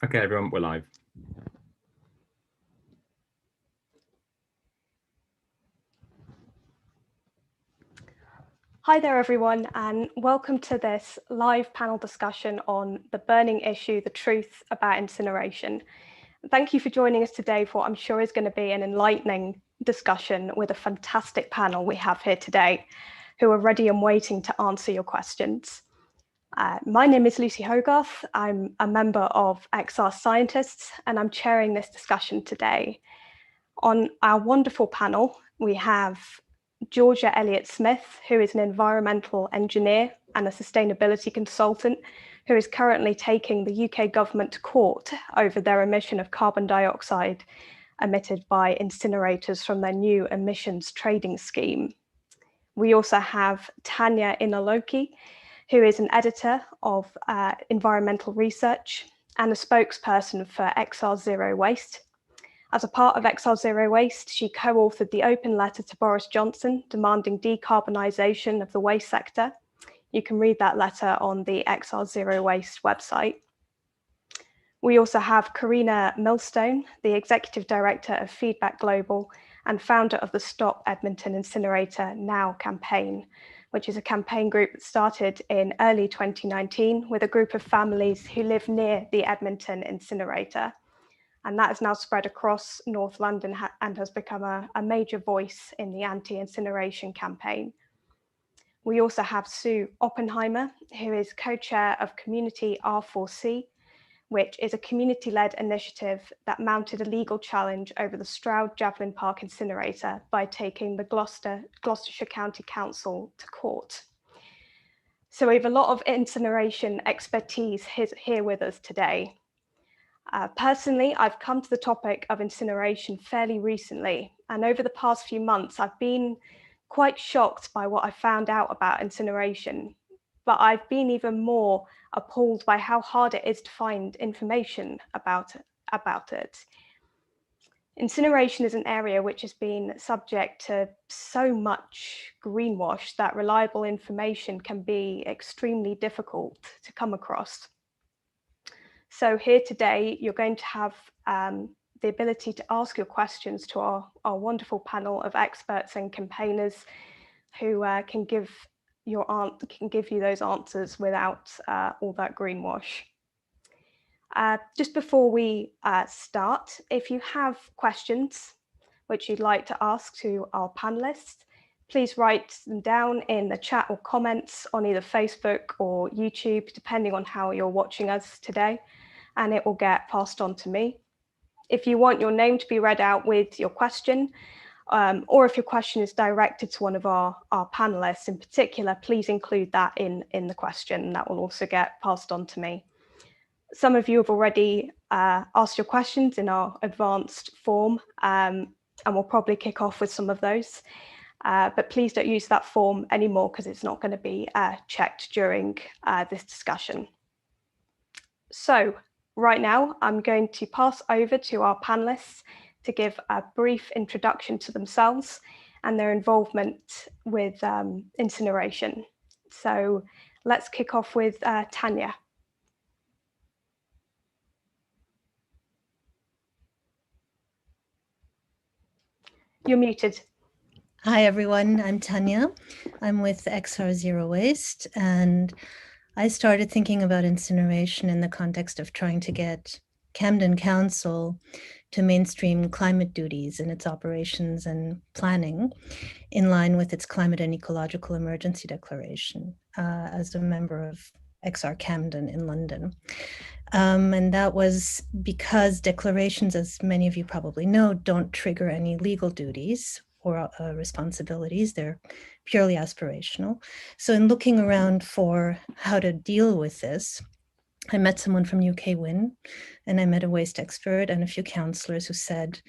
Okay, everyone, we're live. Hi there, everyone, and welcome to this live panel discussion on the burning issue, the truth about incineration. Thank you for joining us today for what I'm sure is going to be an enlightening discussion with a fantastic panel we have here today who are ready and waiting to answer your questions. My name is Lucy Hogarth. I'm a member of XR Scientists, and I'm chairing this discussion today. On our wonderful panel, we have Georgia Elliott-Smith, who is an environmental engineer and a sustainability consultant, who is currently taking the UK government to court over their emission of carbon dioxide emitted by incinerators from their new emissions trading scheme. We also have Tanya Inaloki, who is an editor of environmental research and a spokesperson for XR Zero Waste. As a part of XR Zero Waste, she co-authored the open letter to Boris Johnson demanding decarbonisation of the waste sector. You can read that letter on the XR Zero Waste website. We also have Karina Millstone, the Executive Director of Feedback Global and founder of the Stop Edmonton Incinerator Now campaign, which is a campaign group that started in early 2019 with a group of families who live near the Edmonton incinerator. And that has now spread across North London and has become a major voice in the anti-incineration campaign. We also have Sue Oppenheimer, who is co-chair of Community R4C, which is a community-led initiative that mounted a legal challenge over the Stroud Javelin Park incinerator by taking the Gloucestershire County Council to court. So we have a lot of incineration expertise here with us today. Personally, I've come to the topic of incineration fairly recently, and over the past few months, I've been quite shocked by what I found out about incineration, but I've been even more appalled by how hard it is to find information about it. Incineration is an area which has been subject to so much greenwash that reliable information can be extremely difficult to come across. So here today, you're going to have the ability to ask your questions to our wonderful panel of experts and campaigners who can give you those answers without all that greenwash. Just before we start, if you have questions which you'd like to ask to our panelists, please write them down in the chat or comments on either Facebook or YouTube, depending on how you're watching us today, and it will get passed on to me. If you want your name to be read out with your question, or if your question is directed to one of our panelists in particular, please include that in the question, and that will also get passed on to me. Some of you have already asked your questions in our advanced form, and we'll probably kick off with some of those. But please don't use that form anymore because it's not going to be checked during this discussion. So right now, I'm going to pass over to our panelists to give a brief introduction to themselves and their involvement with incineration. So let's kick off with Tanya. You're muted. Hi, everyone. I'm Tanya. I'm with XR Zero Waste, and I started thinking about incineration in the context of trying to get Camden Council to mainstream climate duties in its operations and planning in line with its climate and ecological emergency declaration as a member of XR Camden in London. And that was because declarations, as many of you probably know, don't trigger any legal duties or responsibilities. They're purely aspirational. So in looking around for how to deal with this, I met someone from UK Win, and I met a waste expert and a few councillors who said,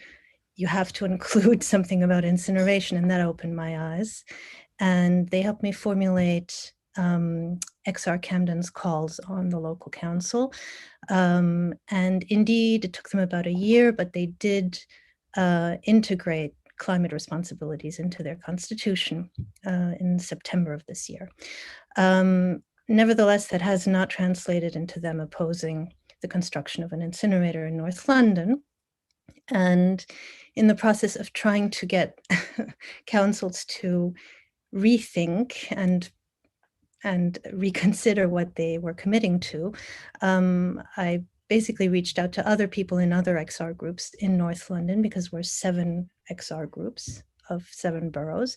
you have to include something about incineration, and that opened my eyes. And they helped me formulate XR Camden's calls on the local council. And indeed, it took them about a year, but they did integrate climate responsibilities into their constitution in September of this year. Nevertheless, that has not translated into them opposing the construction of an incinerator in North London. And in the process of trying to get councils to rethink and reconsider what they were committing to, I basically reached out to other people in other XR groups in North London, because we're 7 XR groups of 7 boroughs,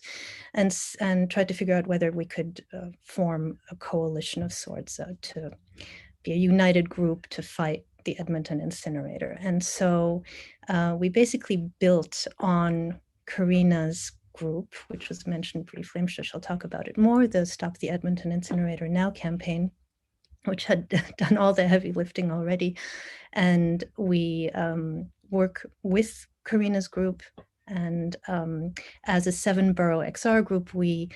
and tried to figure out whether we could form a coalition of sorts to be a united group to fight the Edmonton incinerator. And so we basically built on Karina's group, which was mentioned briefly. I'm sure she'll talk about it more, the Stop the Edmonton Incinerator Now campaign, which had done all the heavy lifting already. And we work with Karina's group, and as a 7-borough XR group, we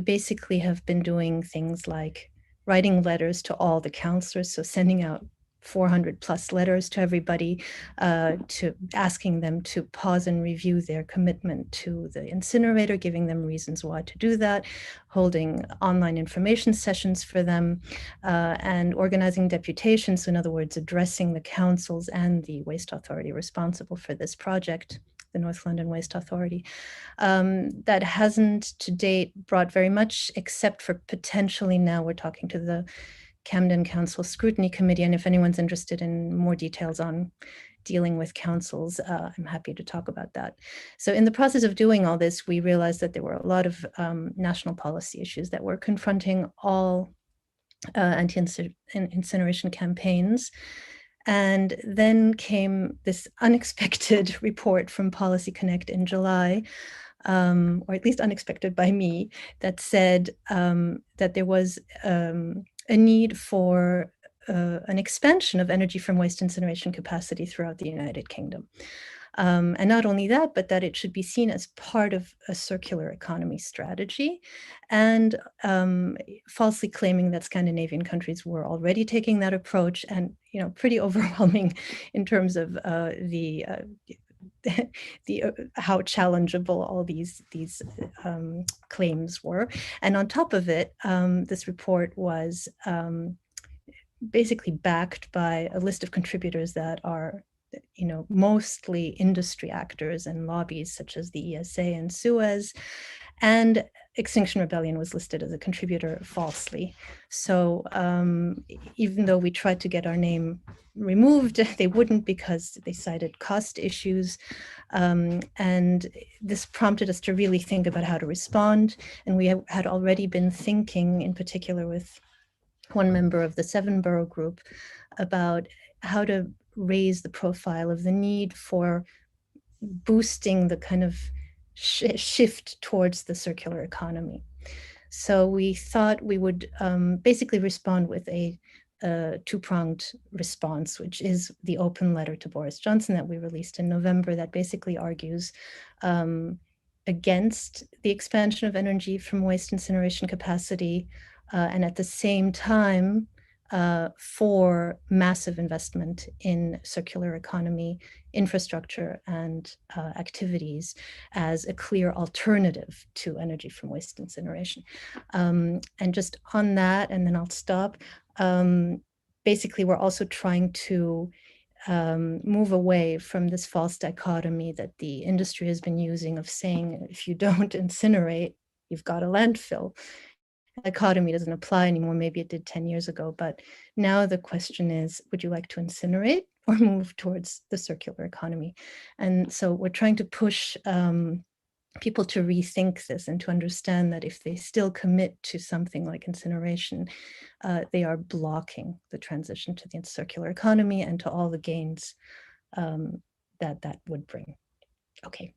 basically have been doing things like writing letters to all the councillors, so sending out 400 plus letters to everybody, to asking them to pause and review their commitment to the incinerator, giving them reasons why to do that, holding online information sessions for them, and organizing deputations. So in other words, addressing the councils and the waste authority responsible for this project, the North London Waste Authority. That hasn't to date brought very much, except for potentially now we're talking to the Camden Council Scrutiny Committee. And if anyone's interested in more details on dealing with councils, I'm happy to talk about that. So in the process of doing all this, we realized that there were a lot of national policy issues that were confronting all anti-incineration campaigns. And then came this unexpected report from Policy Connect in July, or at least unexpected by me, that said that there was a need for an expansion of energy from waste incineration capacity throughout the United Kingdom. And not only that, but that it should be seen as part of a circular economy strategy, and falsely claiming that Scandinavian countries were already taking that approach, and pretty overwhelming in terms of the how challengeable all these claims were. And on top of it, this report was basically backed by a list of contributors that are mostly industry actors and lobbies such as the ESA and Suez, and Extinction Rebellion was listed as a contributor falsely. So even though we tried to get our name removed, they wouldn't, because they cited cost issues. And this prompted us to really think about how to respond. And we had already been thinking, in particular with one member of the 7-borough group, about how to raise the profile of the need for boosting the kind of shift towards the circular economy. So we thought we would basically respond with a 2-pronged response, which is the open letter to Boris Johnson that we released in November, that basically argues against the expansion of energy from waste incineration capacity, and at the same time for massive investment in circular economy infrastructure and activities as a clear alternative to energy from waste incineration. And just on that, and then I'll stop, basically we're also trying to move away from this false dichotomy that the industry has been using of saying, if you don't incinerate, you've got a landfill. Dichotomy doesn't apply anymore. Maybe it did 10 years ago, but now the question is, would you like to incinerate or move towards the circular economy? And so we're trying to push people to rethink this and to understand that if they still commit to something like incineration, they are blocking the transition to the circular economy and to all the gains that would bring. Okay.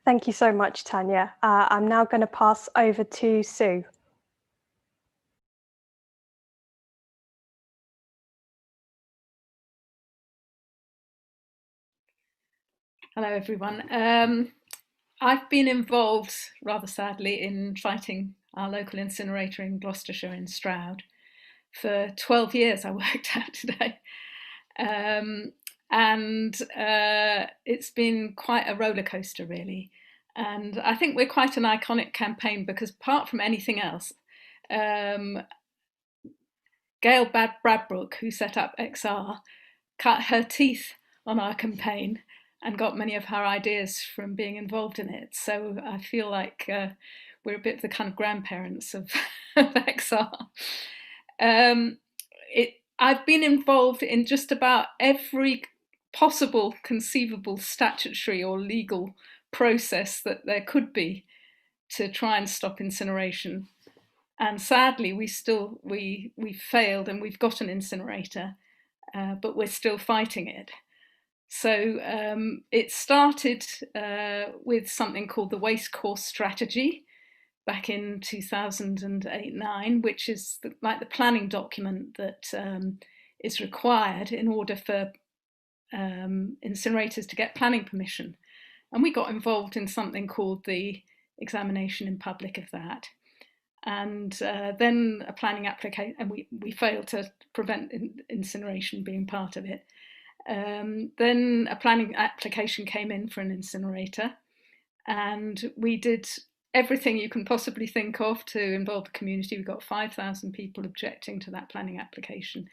Thank you so much, Tanya. I'm now going to pass over to Sue. Hello, everyone. I've been involved, rather sadly, in fighting our local incinerator in Gloucestershire in Stroud. For 12 years, I worked out today. And it's been quite a roller coaster, really. And I think we're quite an iconic campaign because apart from anything else, Gail Bradbrook, who set up XR, cut her teeth on our campaign and got many of her ideas from being involved in it. So I feel like we're a bit the kind of grandparents of, of XR. I've been involved in just about every possible conceivable statutory or legal process that there could be to try and stop incineration. And sadly, we failed, and we've got an incinerator, but we're still fighting it. So it started with something called the Waste Course Strategy back in 2008-9, which is like the planning document that is required in order for incinerators to get planning permission. And we got involved in something called the examination in public of that. And then a planning application, and we failed to prevent incineration being part of it. Then a planning application came in for an incinerator, and we did everything you can possibly think of to involve the community. We got 5,000 people objecting to that planning application.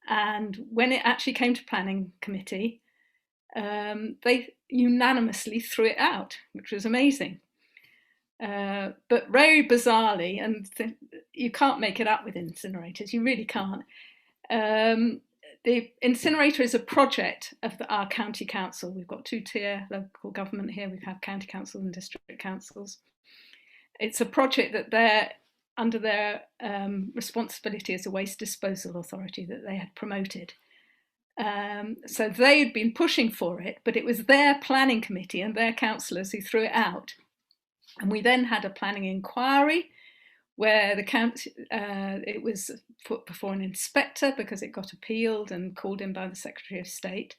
And when it actually came to planning committee, they unanimously threw it out, which was amazing. But very bizarrely, and you can't make it up with incinerators, you really can't. The incinerator is a project of our county council. We've got two-tier local government here. We have county councils and district councils. It's a project that they're under their responsibility as a waste disposal authority that they had promoted. So they had been pushing for it, but it was their planning committee and their councillors who threw it out. And we then had a planning inquiry where it was put before an inspector because it got appealed and called in by the Secretary of State.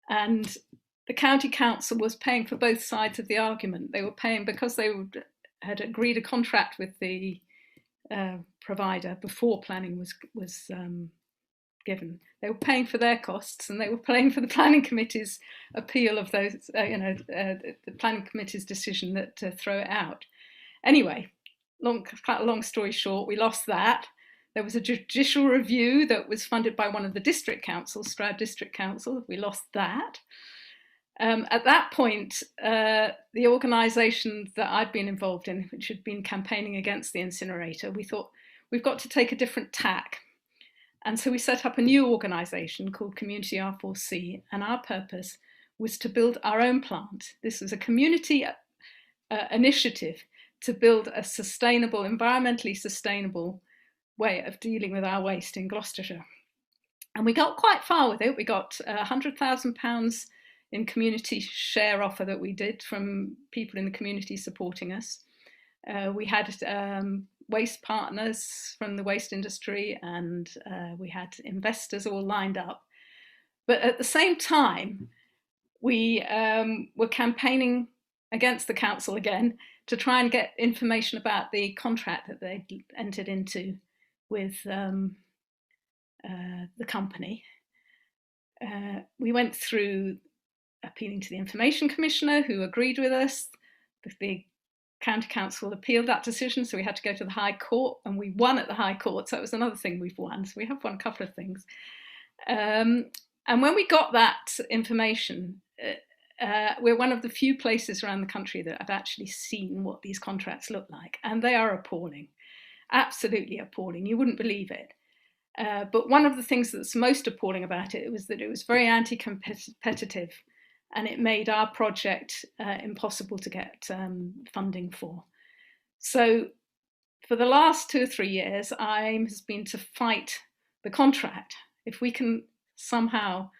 And the county council was paying for both sides of the argument. They were paying because they had agreed a contract with the provider before planning was given. They were paying for their costs, and they were paying for the planning committee's appeal of those, the planning committee's decision that to throw it out. Anyway, quite a long story short, we lost that. There was a judicial review that was funded by one of the district councils, Stroud District Council. We lost that. At that point, the organisation that I'd been involved in, which had been campaigning against the incinerator, we thought we've got to take a different tack. And so we set up a new organisation called Community R4C, and our purpose was to build our own plant. This was a community initiative to build a sustainable, environmentally sustainable way of dealing with our waste in Gloucestershire. And we got quite far with it. We got £100,000 in community share offer that we did from people in the community supporting us. We had waste partners from the waste industry, and we had investors all lined up. But at the same time, we were campaigning against the council again to try and get information about the contract that they'd entered into with the company. We went through appealing to the Information Commissioner, who agreed with us. The County Council appealed that decision, so we had to go to the High Court, and we won at the High Court. So that was another thing we've won. So we have won a couple of things. And when we got that information, we're one of the few places around the country that have actually seen what these contracts look like, and they are appalling, absolutely appalling. You wouldn't believe it. But one of the things that's most appalling about it was that it was very anti-competitive, and it made our project impossible to get funding for. So for the last 2 or 3 years, our aim has been to fight the contract. If we can somehow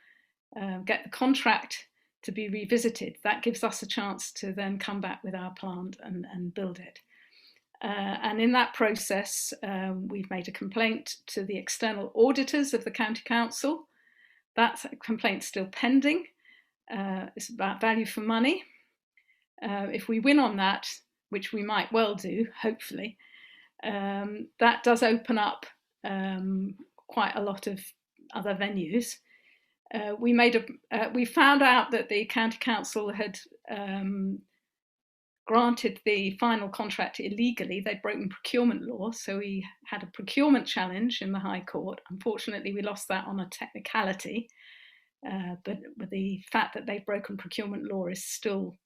get the contract to be revisited, that gives us a chance to then come back with our plant and build it. And in that process, we've made a complaint to the external auditors of the County Council. That complaint's still pending. It's about value for money. If we win on that, which we might well do, hopefully, that does open up quite a lot of other venues. We found out that the County Council had granted the final contract illegally. They'd broken procurement law, so we had a procurement challenge in the High Court. Unfortunately, we lost that on a technicality, but the fact that they've broken procurement law is still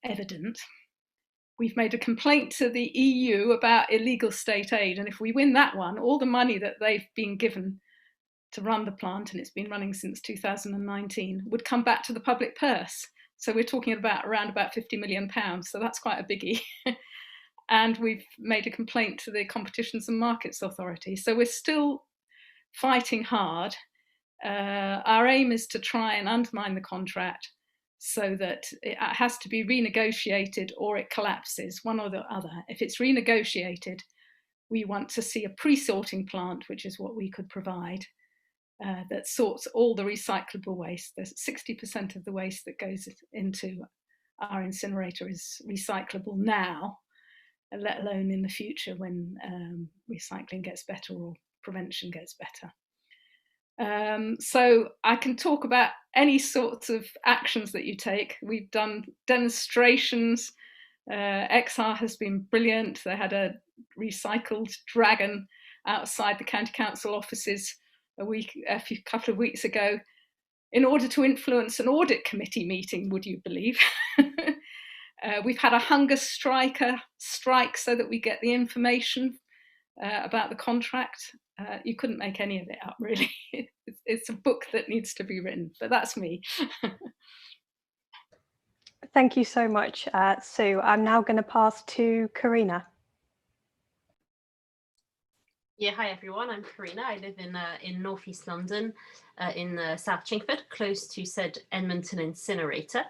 evident. We've made a complaint to the EU about illegal state aid, and if we win that one, all the money that they've been given to run the plant, and it's been running since 2019, would come back to the public purse. So we're talking about around about £50 million. So that's quite a biggie. And we've made a complaint to the Competitions and Markets Authority. So we're still fighting hard. Our aim is to try and undermine the contract so that it has to be renegotiated or it collapses, one or the other. If it's renegotiated, we want to see a pre-sorting plant, which is what we could provide, that sorts all the recyclable waste. There's 60% of the waste that goes into our incinerator is recyclable now, let alone in the future when recycling gets better or prevention gets better. So I can talk about any sorts of actions that you take. We've done demonstrations. XR has been brilliant. They had a recycled dragon outside the county council offices a couple of weeks ago in order to influence an audit committee meeting, would you believe? We've had a hunger strike so that we get the information about the contract. You couldn't make any of it up, really. It's a book that needs to be written, but that's me. Thank you so much, Sue. I'm now going to pass to Karina. Yeah, hi everyone, I'm Karina. I live in northeast London, in South Chingford, close to said Edmonton incinerator.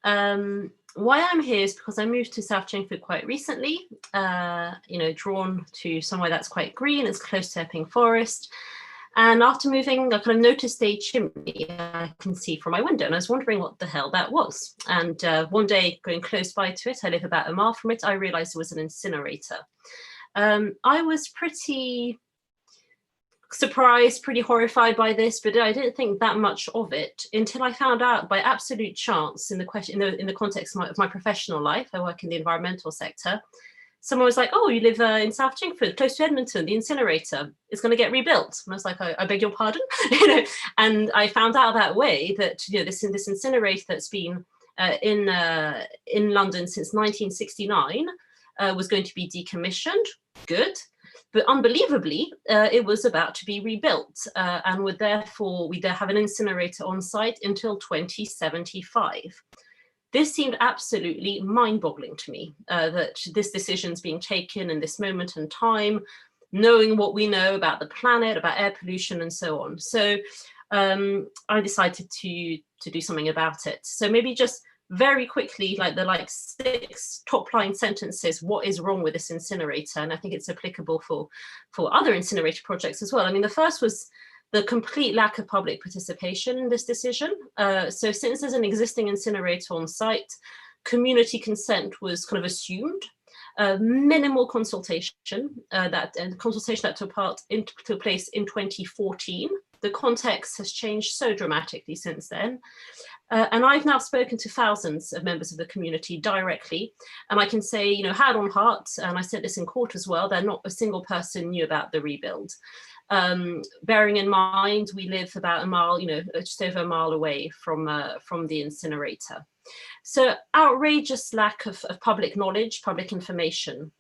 Why I'm here is because I moved to South Chingford quite recently, drawn to somewhere that's quite green, it's close to Epping Forest. And after moving, I kind of noticed a chimney I can see from my window, and I was wondering what the hell that was. And one day, going close by to it, I live about a mile from it, I realized it was an incinerator. I was pretty surprised, pretty horrified by this, but I didn't think that much of it until I found out by absolute chance in the context of my professional life. I work in the environmental sector. Someone was like, "Oh, you live in South Chingford, close to Edmonton. The incinerator is going to get rebuilt." And I was like, "I beg your pardon," And I found out that way that this incinerator that's been in London since 1969 was going to be decommissioned. Good. But unbelievably, it was about to be rebuilt and would therefore have an incinerator on site until 2075. This seemed absolutely mind-boggling to me, that this decision's being taken in this moment in time, knowing what we know about the planet, about air pollution and so on. So I decided to do something about it. So maybe just very quickly, the 6 top-line sentences, what is wrong with this incinerator? And I think it's applicable for other incinerator projects as well. I mean, the first was the complete lack of public participation in this decision. So since there's an existing incinerator on site, community consent was kind of assumed. Minimal consultation, consultation that took place in 2014. The context has changed so dramatically since then. And I've now spoken to thousands of members of the community directly. And I can say, hand on heart, and I said this in court as well, that not a single person knew about the rebuild. Bearing in mind, we live about a mile, just over a mile away from the incinerator. So outrageous lack of public knowledge, public information.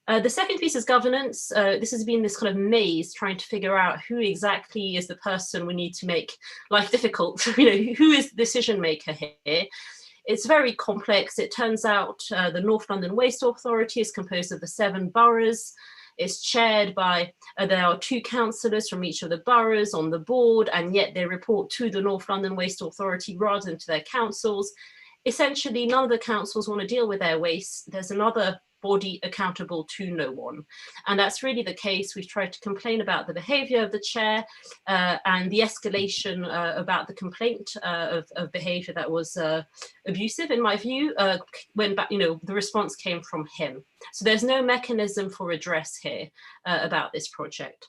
The second piece is governance. This has been this kind of maze trying to figure out who exactly is the person we need to make life difficult. Who is the decision maker here? It's very complex. It turns out the North London Waste Authority is composed of the 7 boroughs. It's chaired by, there are 2 councillors from each of the boroughs on the board, and yet they report to the North London Waste Authority rather than to their councils. Essentially, none of the councils want to deal with their waste. There's another body accountable to no one. And that's really the case. We've tried to complain about the behaviour of the chair and the escalation about the complaint of behaviour that was abusive, in my view, when the response came from him. So there's no mechanism for redress here about this project.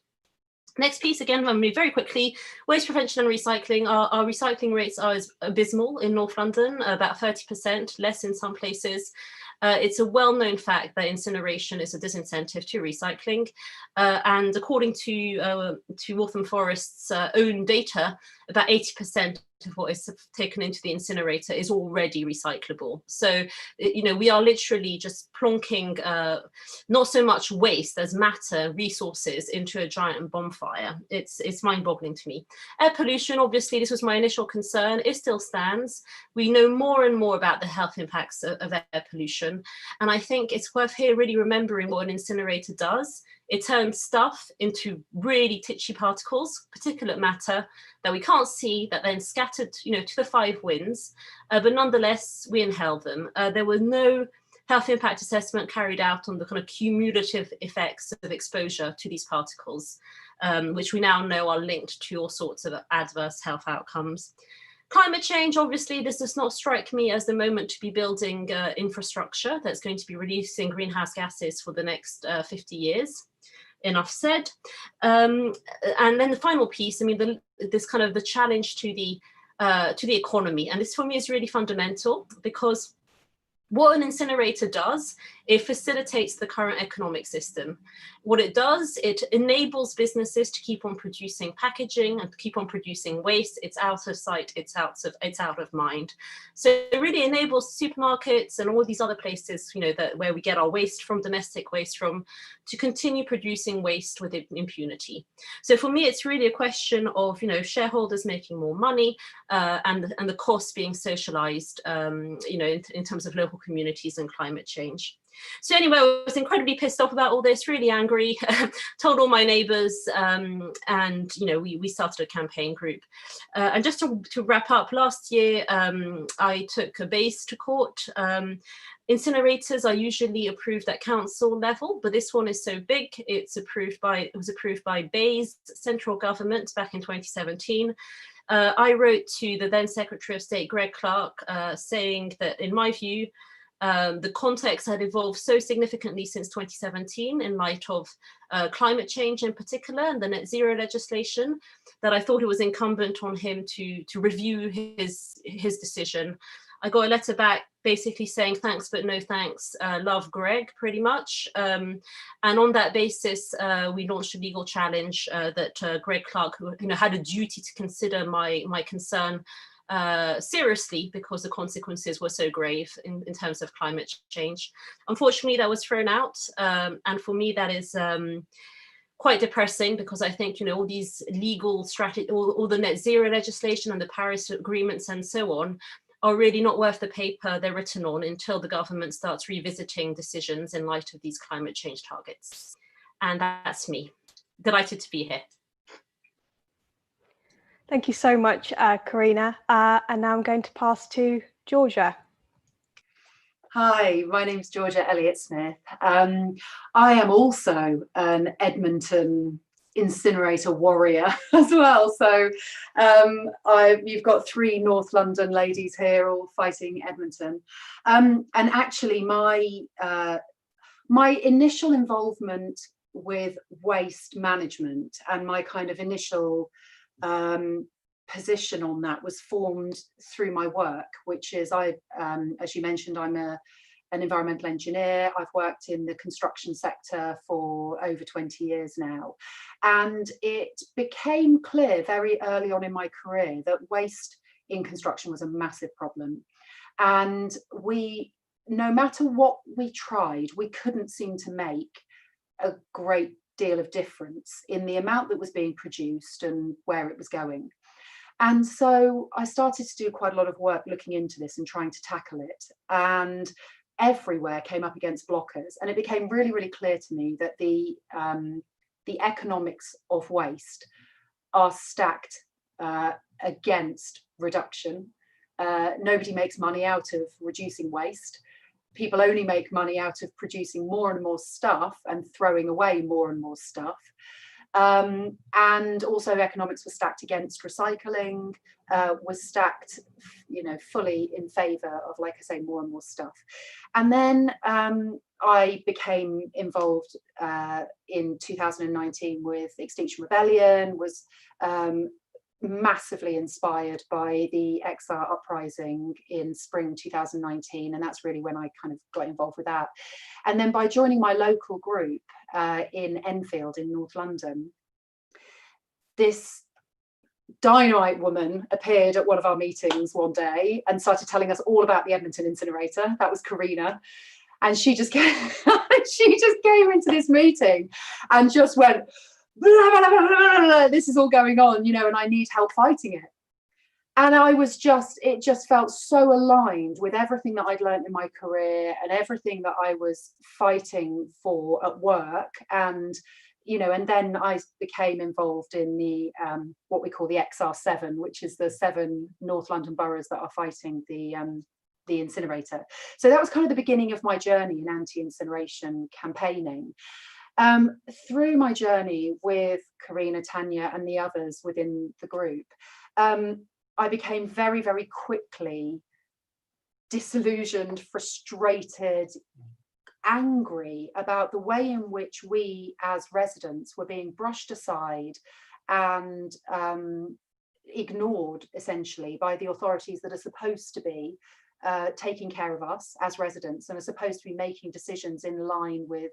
Next piece, again, I'll move very quickly. Waste prevention and recycling. Our recycling rates are abysmal in North London, about 30%, less in some places. It's a well-known fact that incineration is a disincentive to recycling. And according to Waltham Forest's own data, about 80% of what is taken into the incinerator is already recyclable. So, you know, we are literally just plonking not so much waste as matter, resources into a giant bonfire. It's mind-boggling to me. Air pollution, obviously, this was my initial concern. It still stands. We know more and more about the health impacts of air pollution. And I think it's worth here really remembering what an incinerator does. It turns stuff into really titchy particles, particulate matter that we can't see, that then scattered, you know, to the 5 winds, but nonetheless, we inhale them. There was no health impact assessment carried out on the kind of cumulative effects of exposure to these particles, which we now know are linked to all sorts of adverse health outcomes. Climate change, obviously, this does not strike me as the moment to be building infrastructure that's going to be reducing greenhouse gases for the next 50 years. Enough said. And then the final piece, I mean, this kind of the challenge to the economy. And this for me is really fundamental, because what an incinerator does, it facilitates the current economic system. What it does, it enables businesses to keep on producing packaging and keep on producing waste. It's out of sight, it's out of mind. So it really enables supermarkets and all these other places, you know, where we get our waste from, domestic waste from, to continue producing waste with impunity. So for me, it's really a question of, you know, shareholders making more money and the costs being socialized, you know, in terms of local communities and climate change. So anyway, I was incredibly pissed off about all this, really angry, told all my neighbours, and, you know, we started a campaign group. And just to wrap up, last year, I took a BASE to court. Incinerators are usually approved at council level, but this one is so big, it was approved by BASE, central government, back in 2017. I wrote to the then Secretary of State, Greg Clark, saying that, in my view, the context had evolved so significantly since 2017 in light of climate change in particular and the net zero legislation, that I thought it was incumbent on him to review his decision. I got a letter back basically saying thanks but no thanks, love Greg, pretty much. And on that basis, we launched a legal challenge that Greg Clark, who, you know, had a duty to consider my concern seriously, because the consequences were so grave in terms of climate change. Unfortunately, that was thrown out. And for me, that is quite depressing, because I think, you know, all these legal strategy, all the net zero legislation and the Paris agreements and so on are really not worth the paper they're written on until the government starts revisiting decisions in light of these climate change targets. And that's me. Delighted to be here. Thank you so much, Karina. And now I'm going to pass to Georgia. Hi, my name's Georgia Elliott-Smith. I am also an Edmonton incinerator warrior as well. So you've got 3 North London ladies here all fighting Edmonton. And actually my initial involvement with waste management and my kind of initial position on that was formed through my work, which is as you mentioned, I'm an environmental engineer. I've worked in the construction sector for over 20 years now, and it became clear very early on in my career that waste in construction was a massive problem, and no matter what we tried, we couldn't seem to make a great deal of difference in the amount that was being produced and where it was going. And so I started to do quite a lot of work looking into this and trying to tackle it, and everywhere came up against blockers. And it became really, really clear to me that the economics of waste are stacked against reduction. Nobody makes money out of reducing waste. People only make money out of producing more and more stuff and throwing away more and more stuff. And also economics was stacked against recycling, was stacked, you know, fully in favour of, like I say, more and more stuff. And then I became involved in 2019 with Extinction Rebellion, was massively inspired by the XR uprising in spring 2019, and that's really when I kind of got involved with that. And then by joining my local group in Enfield in North London, this dynamite woman appeared at one of our meetings one day and started telling us all about the Edmonton incinerator. That was Karina. And she just came, she just came into this meeting and just went, blah, blah, blah, blah, blah, this is all going on, you know, and I need help fighting it. And I was just, it just felt so aligned with everything that I'd learned in my career and everything that I was fighting for at work. And, you know, and then I became involved in the, what we call the XR7, which is the 7 North London boroughs that are fighting the incinerator. So that was kind of the beginning of my journey in anti-incineration campaigning. Through my journey with Karina, Tanya, and the others within the group, I became very, very quickly disillusioned, frustrated, angry about the way in which we as residents were being brushed aside and ignored essentially by the authorities that are supposed to be taking care of us as residents and are supposed to be making decisions in line with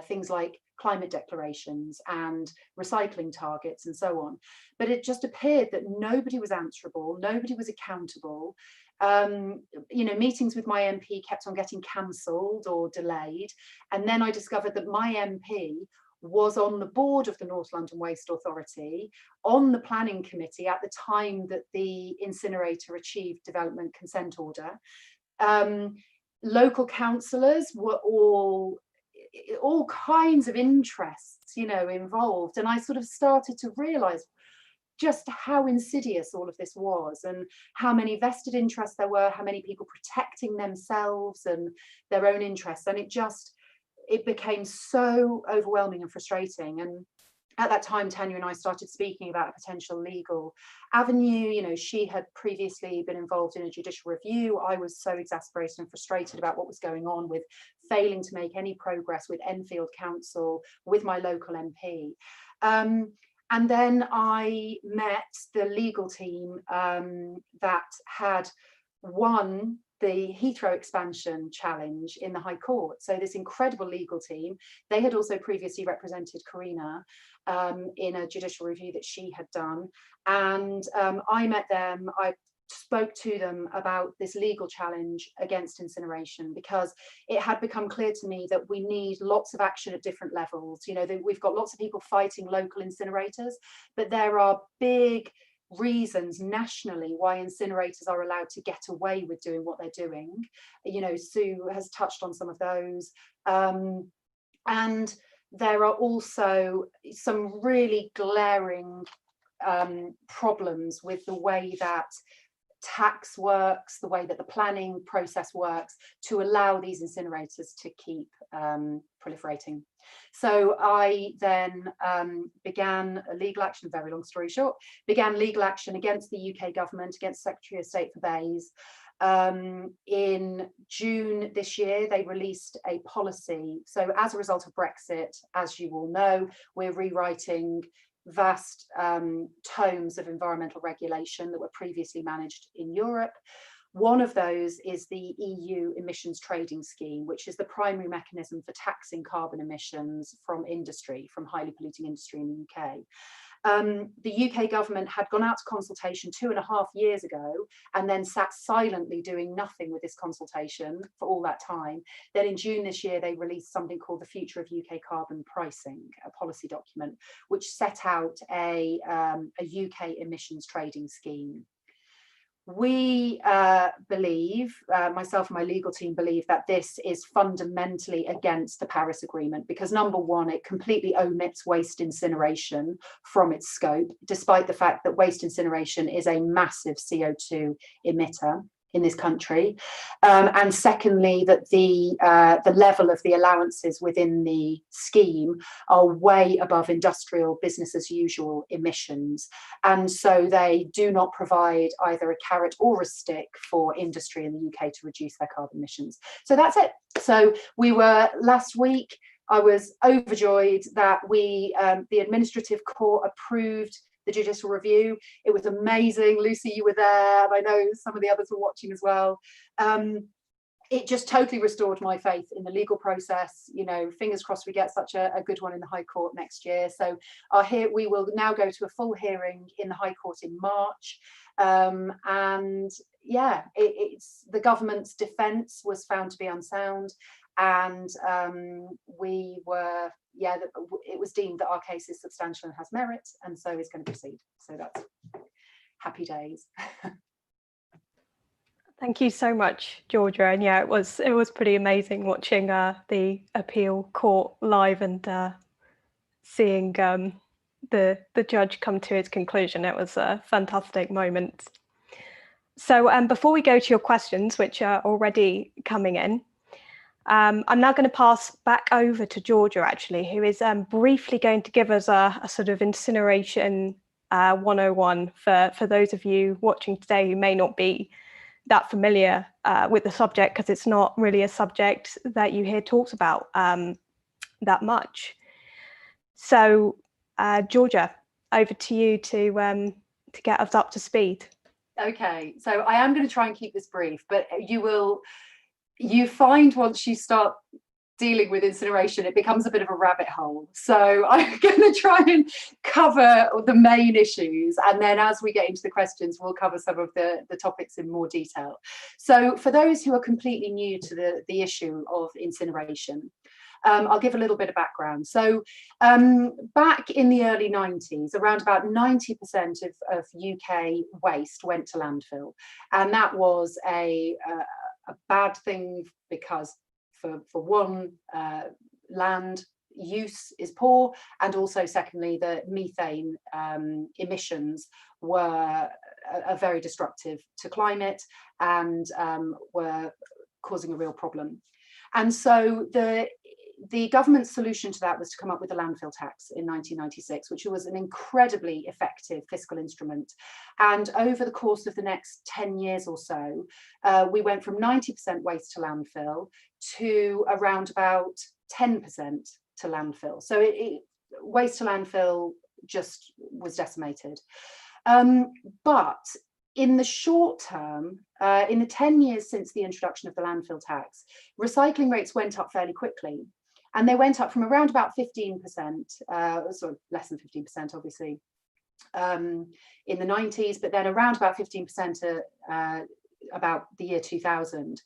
things like climate declarations and recycling targets and so on. But it just appeared that nobody was answerable, nobody was accountable. You know, meetings with my MP kept on getting cancelled or delayed. And then I discovered that my MP was on the board of the North London Waste Authority, on the planning committee at the time that the incinerator achieved development consent order. Local councillors were all kinds of interests, you know, involved. And I sort of started to realise just how insidious all of this was and how many vested interests there were, how many people protecting themselves and their own interests. And it became so overwhelming and frustrating. And at that time, Tanya and I started speaking about a potential legal avenue. You know, she had previously been involved in a judicial review. I was so exasperated and frustrated about what was going on with failing to make any progress with Enfield Council, with my local MP. And then I met the legal team that had won the Heathrow expansion challenge in the High Court. So this incredible legal team, they had also previously represented Karina in a judicial review that she had done. And I met them, I spoke to them about this legal challenge against incineration, because it had become clear to me that we need lots of action at different levels. You know, we've got lots of people fighting local incinerators, but there are big reasons nationally why incinerators are allowed to get away with doing what they're doing. You know, Sue has touched on some of those. And there are also some really glaring problems with the way that tax works, the way that the planning process works to allow these incinerators to keep proliferating. So I then began a legal action, very long story short, began legal action against the UK government, against Secretary of State for Bays. In June this year, they released a policy. So as a result of Brexit, as you all know, we're rewriting vast tomes of environmental regulation that were previously managed in Europe. One of those is the EU emissions trading scheme, which is the primary mechanism for taxing carbon emissions from industry, from highly polluting industry in the UK. The UK government had gone out to consultation 2.5 years ago and then sat silently doing nothing with this consultation for all that time. Then in June this year, they released something called the Future of UK Carbon Pricing, a policy document, which set out a UK emissions trading scheme. We believe, myself and my legal team believe, that this is fundamentally against the Paris Agreement because, number one, it completely omits waste incineration from its scope, despite the fact that waste incineration is a massive CO2 emitter. in this country, and secondly that the level of the allowances within the scheme are way above industrial business as usual emissions, and so they do not provide either a carrot or a stick for industry in the UK to reduce their carbon emissions. So that's it. So we were last week, I was overjoyed that the administrative court approved the judicial review. It was amazing. Lucy, you were there, and I know some of the others were watching as well. It just totally restored my faith in the legal process. You know, fingers crossed we get such a good one in the High Court next year. So we will now go to a full hearing in the High Court in March. And yeah, it's the government's defence was found to be unsound, and it was deemed that our case is substantial and has merit, and so is going to proceed. So that's happy days. Thank you so much, Georgia. And yeah, it was pretty amazing watching the appeal court live and seeing the judge come to his conclusion. It was a fantastic moment. So before we go to your questions, which are already coming in, I'm now going to pass back over to Georgia, actually, who is briefly going to give us a sort of incineration 101 for those of you watching today who may not be that familiar with the subject, because it's not really a subject that you hear talked about that much. So, Georgia, over to you to get us up to speed. Okay, so I am going to try and keep this brief, but you find once you start dealing with incineration, it becomes a bit of a rabbit hole. So I'm going to try and cover the main issues, and then as we get into the questions, we'll cover some of the topics in more detail. So for those who are completely new to the issue of incineration, I'll give a little bit of background. So back in the early 90s, around about 90% of UK waste went to landfill. And that was a bad thing because for one, land use is poor, and also secondly, the methane emissions were very destructive to climate and were causing a real problem. And so the government's solution to that was to come up with a landfill tax in 1996, which was an incredibly effective fiscal instrument. And over the course of the next 10 years or so, we went from 90% waste to landfill to around about 10% to landfill. So waste to landfill just was decimated. But in the short term, in the 10 years since the introduction of the landfill tax, recycling rates went up fairly quickly. And they went up from around about 15%, sort of less than 15%, obviously, in the 90s, but then around about 15% about the year 2000,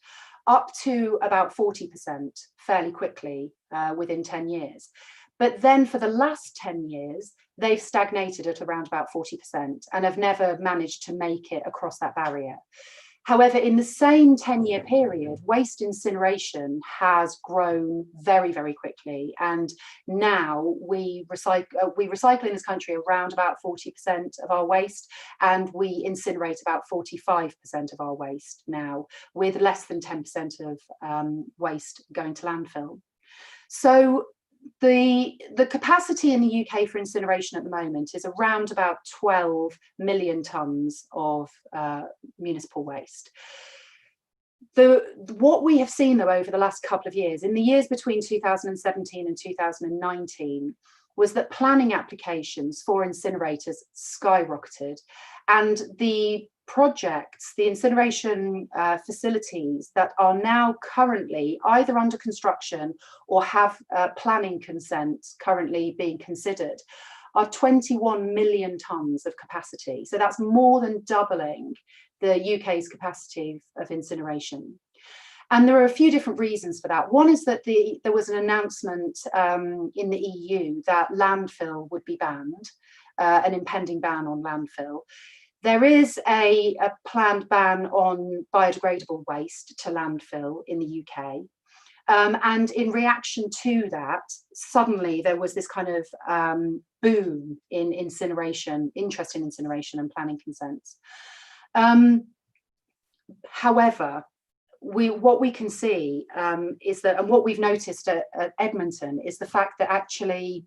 up to about 40% fairly quickly within 10 years. But then for the last 10 years, they've stagnated at around about 40% and have never managed to make it across that barrier. However, in the same 10-year period, waste incineration has grown very, very quickly. And now we recycle in this country around about 40% of our waste, and we incinerate about 45% of our waste now, with less than 10% of waste going to landfill. So the capacity in the UK for incineration at the moment is around about 12 million tonnes of municipal waste. What we have seen, though, over the last couple of years, in the years between 2017 and 2019, was that planning applications for incinerators skyrocketed, and the projects, the incineration facilities that are now currently either under construction or have planning consents currently being considered are 21 million tonnes of capacity. So that's more than doubling the UK's capacity of incineration. And there are a few different reasons for that. One is that there was an announcement in the EU that landfill would be banned, an impending ban on landfill. There is a planned ban on biodegradable waste to landfill in the UK. And in reaction to that, suddenly there was this kind of boom in incineration, interest in incineration and planning consents. However, what we can see is that, and what we've noticed at Edmonton, is the fact that actually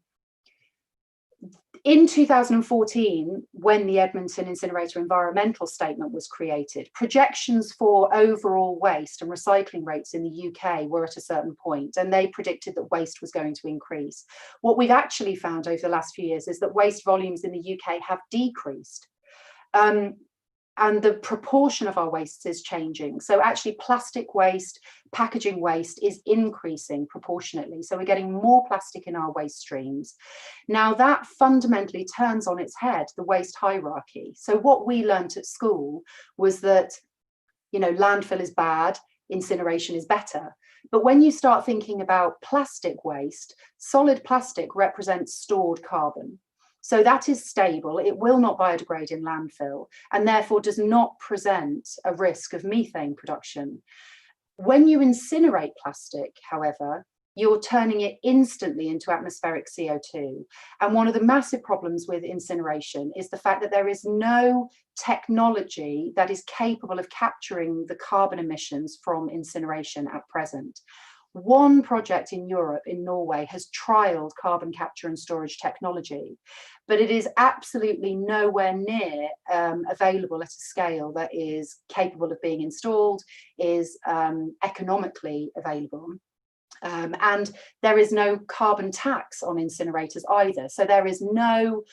in 2014, when the Edmonton Incinerator Environmental Statement was created, projections for overall waste and recycling rates in the UK were at a certain point, and they predicted that waste was going to increase. What we've actually found over the last few years is that waste volumes in the UK have decreased. And the proportion of our wastes is changing. So actually plastic waste, packaging waste is increasing proportionately. So we're getting more plastic in our waste streams. Now that fundamentally turns on its head the waste hierarchy. So what we learned at school was that, you know, landfill is bad, incineration is better. But when you start thinking about plastic waste, solid plastic represents stored carbon. So that is stable, it will not biodegrade in landfill, and therefore does not present a risk of methane production. When you incinerate plastic, however, you're turning it instantly into atmospheric CO2. And one of the massive problems with incineration is the fact that there is no technology that is capable of capturing the carbon emissions from incineration at present. One project in Europe, in Norway, has trialed carbon capture and storage technology, but it is absolutely nowhere near available at a scale that is capable of being installed, is economically available. And there is no carbon tax on incinerators either. So there is no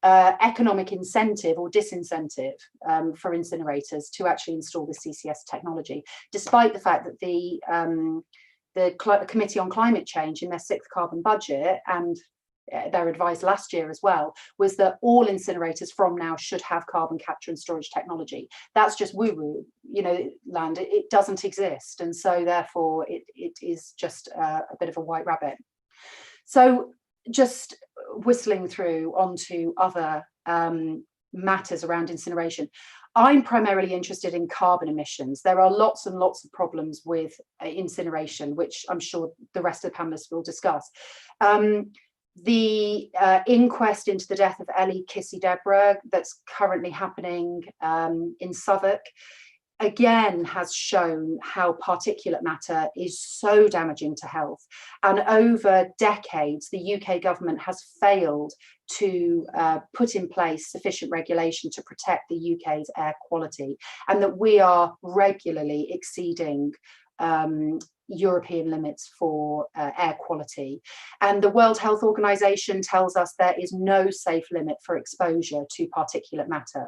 economic incentive or disincentive for incinerators to actually install the CCS technology, despite the fact that the Committee on Climate Change in their 6th carbon budget, and their advice last year as well, was that all incinerators from now should have carbon capture and storage technology. That's just woo-woo, you know, land. It doesn't exist, and so therefore it is just a bit of a white rabbit. So just whistling through onto other matters around incineration. I'm primarily interested in carbon emissions. There are lots and lots of problems with incineration, which I'm sure the rest of the panelists will discuss. The inquest into the death of Ellie Kissy-Deborah that's currently happening in Southwark, again, has shown how particulate matter is so damaging to health. And over decades, the UK government has failed to put in place sufficient regulation to protect the UK's air quality, and that we are regularly exceeding European limits for air quality. And the World Health Organization tells us there is no safe limit for exposure to particulate matter.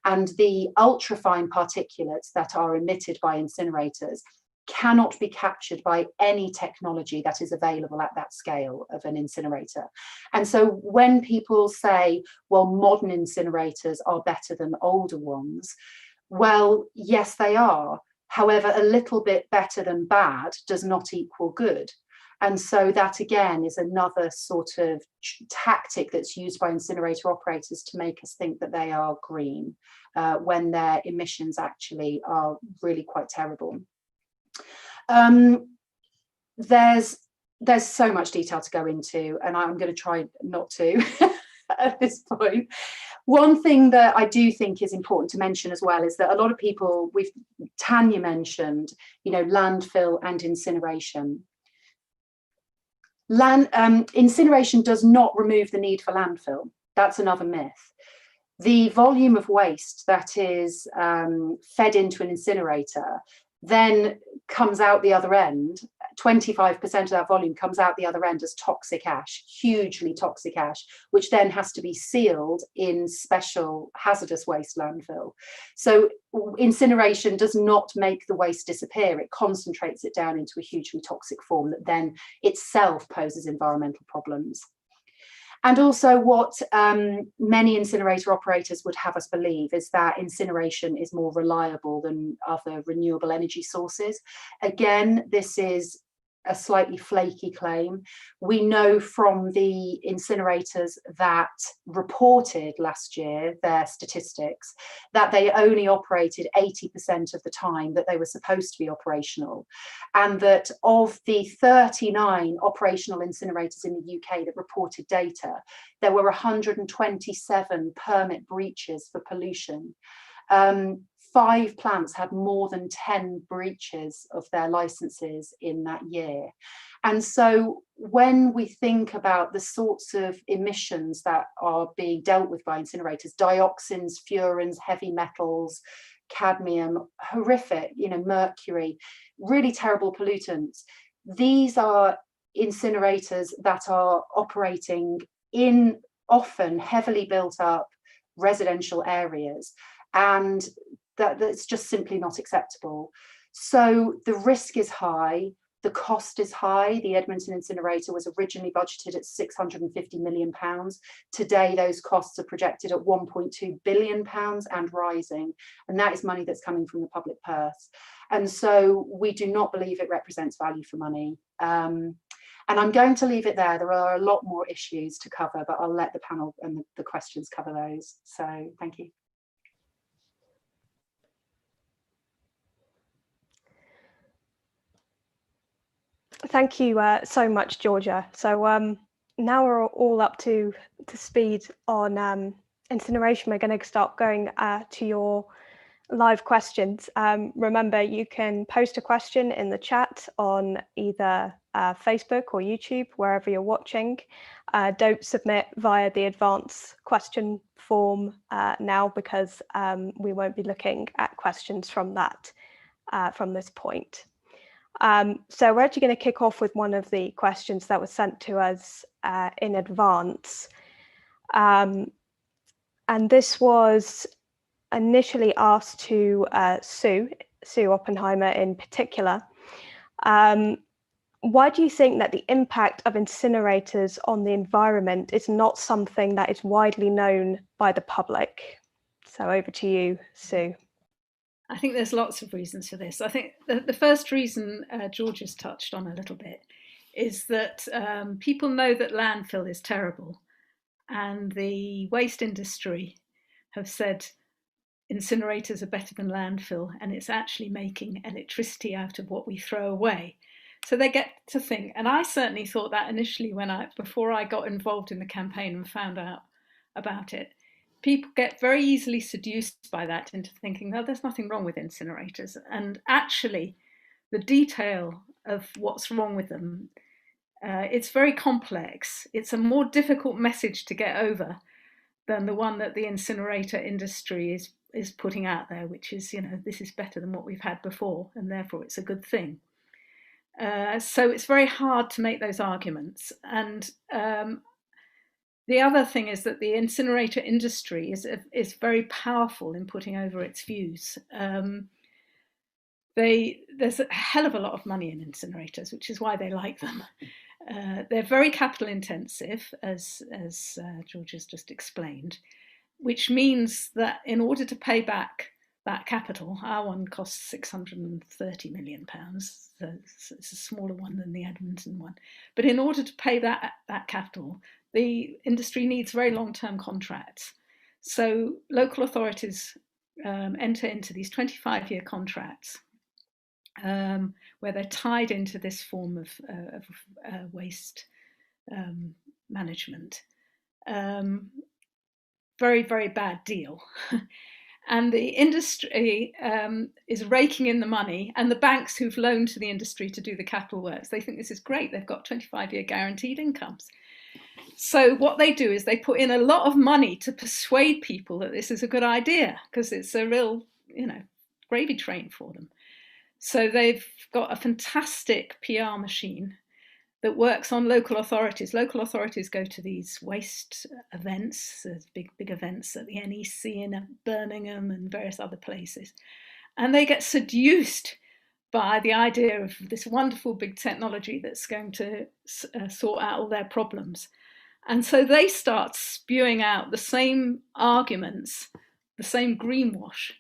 And the ultrafine particulates that are emitted by incinerators cannot be captured by any technology that is available at that scale of an incinerator. And so when people say, well, modern incinerators are better than older ones, well, yes, they are. However, a little bit better than bad does not equal good. And so that, again, is another sort of tactic that's used by incinerator operators to make us think that they are green, when their emissions actually are really quite terrible. There's so much detail to go into, and I'm going to try not to at this point. One thing that I do think is important to mention as well is that a lot of people, Tanya mentioned, you know, landfill and incineration. Incineration does not remove the need for landfill. That's another myth. The volume of waste that is fed into an incinerator then comes out the other end. 25% of that volume comes out the other end as toxic ash, hugely toxic ash, which then has to be sealed in special hazardous waste landfill. So incineration does not make the waste disappear. It concentrates it down into a hugely toxic form that then itself poses environmental problems. And also what many incinerator operators would have us believe is that incineration is more reliable than other renewable energy sources. Again, this is a slightly flaky claim. We know from the incinerators that reported last year their statistics that they only operated 80% of the time that they were supposed to be operational, and that of the 39 operational incinerators in the UK that reported data, there were 127 permit breaches for pollution. 5 plants had more than 10 breaches of their licenses in that year. And so when we think about the sorts of emissions that are being dealt with by incinerators, dioxins, furans, heavy metals, cadmium, horrific, mercury, really terrible pollutants, these are incinerators that are operating in often heavily built up residential areas, and that's just simply not acceptable. So the risk is high, the cost is high. The Edmonton incinerator was originally budgeted at £650 million. Today, those costs are projected at £1.2 billion and rising. And that is money that's coming from the public purse. And so we do not believe it represents value for money. And I'm going to leave it there. There are a lot more issues to cover, but I'll let the panel and the questions cover those. So thank you. Thank you so much, Georgia. So now we're all up to speed on incineration. We're going to start going to your live questions. Remember, you can post a question in the chat on either Facebook or YouTube, wherever you're watching. Don't submit via the advanced question form now, because we won't be looking at questions from that from this point. So we're actually going to kick off with one of the questions that was sent to us in advance. And this was initially asked to Sue Oppenheimer in particular. Why do you think that the impact of incinerators on the environment is not something that is widely known by the public? So over to you, Sue. I think there's lots of reasons for this. I think the first reason George has touched on a little bit is that people know that landfill is terrible, and the waste industry have said incinerators are better than landfill, and it's actually making electricity out of what we throw away. So they get to think, and I certainly thought that initially before I got involved in the campaign and found out about it. People get very easily seduced by that into thinking, oh, there's nothing wrong with incinerators. And actually, the detail of what's wrong with them, it's very complex. It's a more difficult message to get over than the one that the incinerator industry is putting out there, which is, this is better than what we've had before, and therefore it's a good thing. So it's very hard to make those arguments. And the other thing is that the incinerator industry is very powerful in putting over its views. There's a hell of a lot of money in incinerators, which is why they like them. They're very capital intensive, as George has just explained, which means that in order to pay back that capital, our one costs £630 million. So it's a smaller one than the Edmonton one. But in order to pay that capital, the industry needs very long-term contracts. So local authorities enter into these 25-year contracts where they're tied into this form of waste management. Very, very bad deal. And the industry is raking in the money, and the banks who've loaned to the industry to do the capital works, they think this is great. They've got 25-year guaranteed incomes. So what they do is they put in a lot of money to persuade people that this is a good idea, because it's a real, gravy train for them. So they've got a fantastic PR machine that works on local authorities. Local authorities go to these waste events, big events at the NEC in Birmingham and various other places. And they get seduced by the idea of this wonderful big technology that's going to sort out all their problems. And so they start spewing out the same arguments, the same greenwash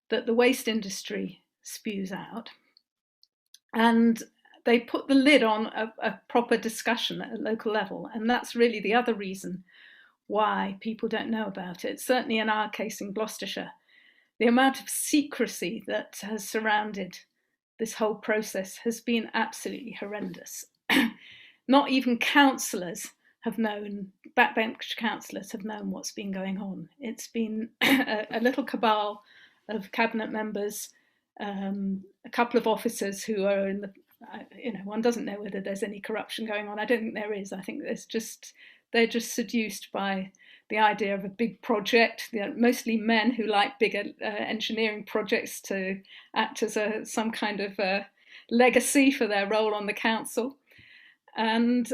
that the waste industry spews out. And they put the lid on a proper discussion at a local level. And that's really the other reason why people don't know about it. Certainly in our case in Gloucestershire, the amount of secrecy that has surrounded this whole process has been absolutely horrendous. Not even councillors have known, backbench councillors have known what's been going on. It's been a little cabal of cabinet members, a couple of officers who are in the, one doesn't know whether there's any corruption going on. I don't think there is. I think they're just seduced by the idea of a big project. Mostly men who like bigger engineering projects to act as some kind of legacy for their role on the council. And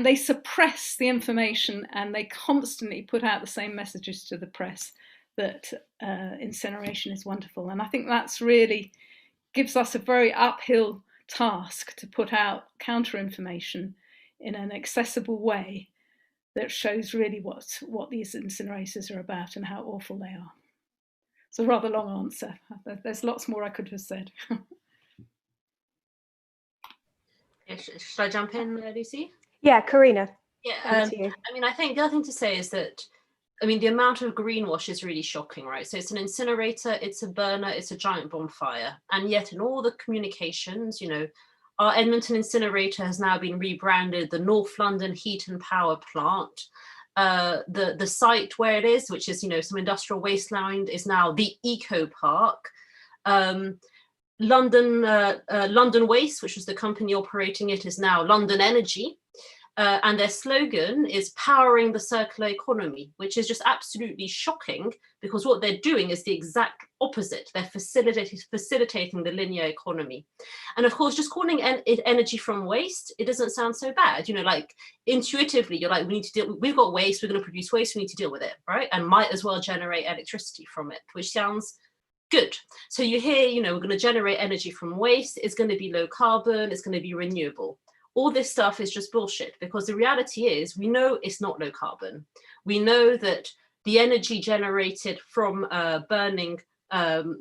they suppress the information, and they constantly put out the same messages to the press that incineration is wonderful. And I think that's really gives us a very uphill task to put out counter information in an accessible way that shows really what these incinerators are about and how awful they are. It's a rather long answer. There's lots more I could have said. Should I jump in, Lucy? Yeah, Karina. Yeah, I mean, I think the other thing to say is that, I mean, the amount of greenwash is really shocking, right? So it's an incinerator, it's a burner, it's a giant bonfire. And yet in all the communications, our Edmonton incinerator has now been rebranded the North London Heat and Power Plant. The site where it is, which is, some industrial wasteland, is now the Eco Park. London Waste, which was the company operating it, is now London Energy. And their slogan is powering the circular economy, which is just absolutely shocking, because what they're doing is the exact opposite. They're facilitating the linear economy. And of course, just calling it energy from waste, it doesn't sound so bad. Like intuitively, you're like, we've got waste, we're going to produce waste, we need to deal with it, right? And might as well generate electricity from it, which sounds good. So you hear, we're going to generate energy from waste, it's going to be low carbon, it's going to be renewable. All this stuff is just bullshit, because the reality is we know it's not low carbon. We know that the energy generated from burning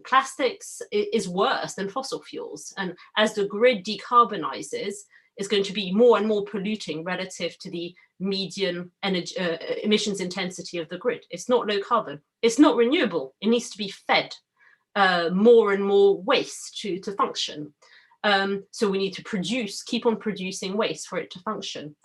plastics is worse than fossil fuels. And as the grid decarbonizes, it's going to be more and more polluting relative to the median energy, emissions intensity of the grid. It's not low carbon. It's not renewable. It needs to be fed more and more waste to function. So we need to keep on producing waste for it to function.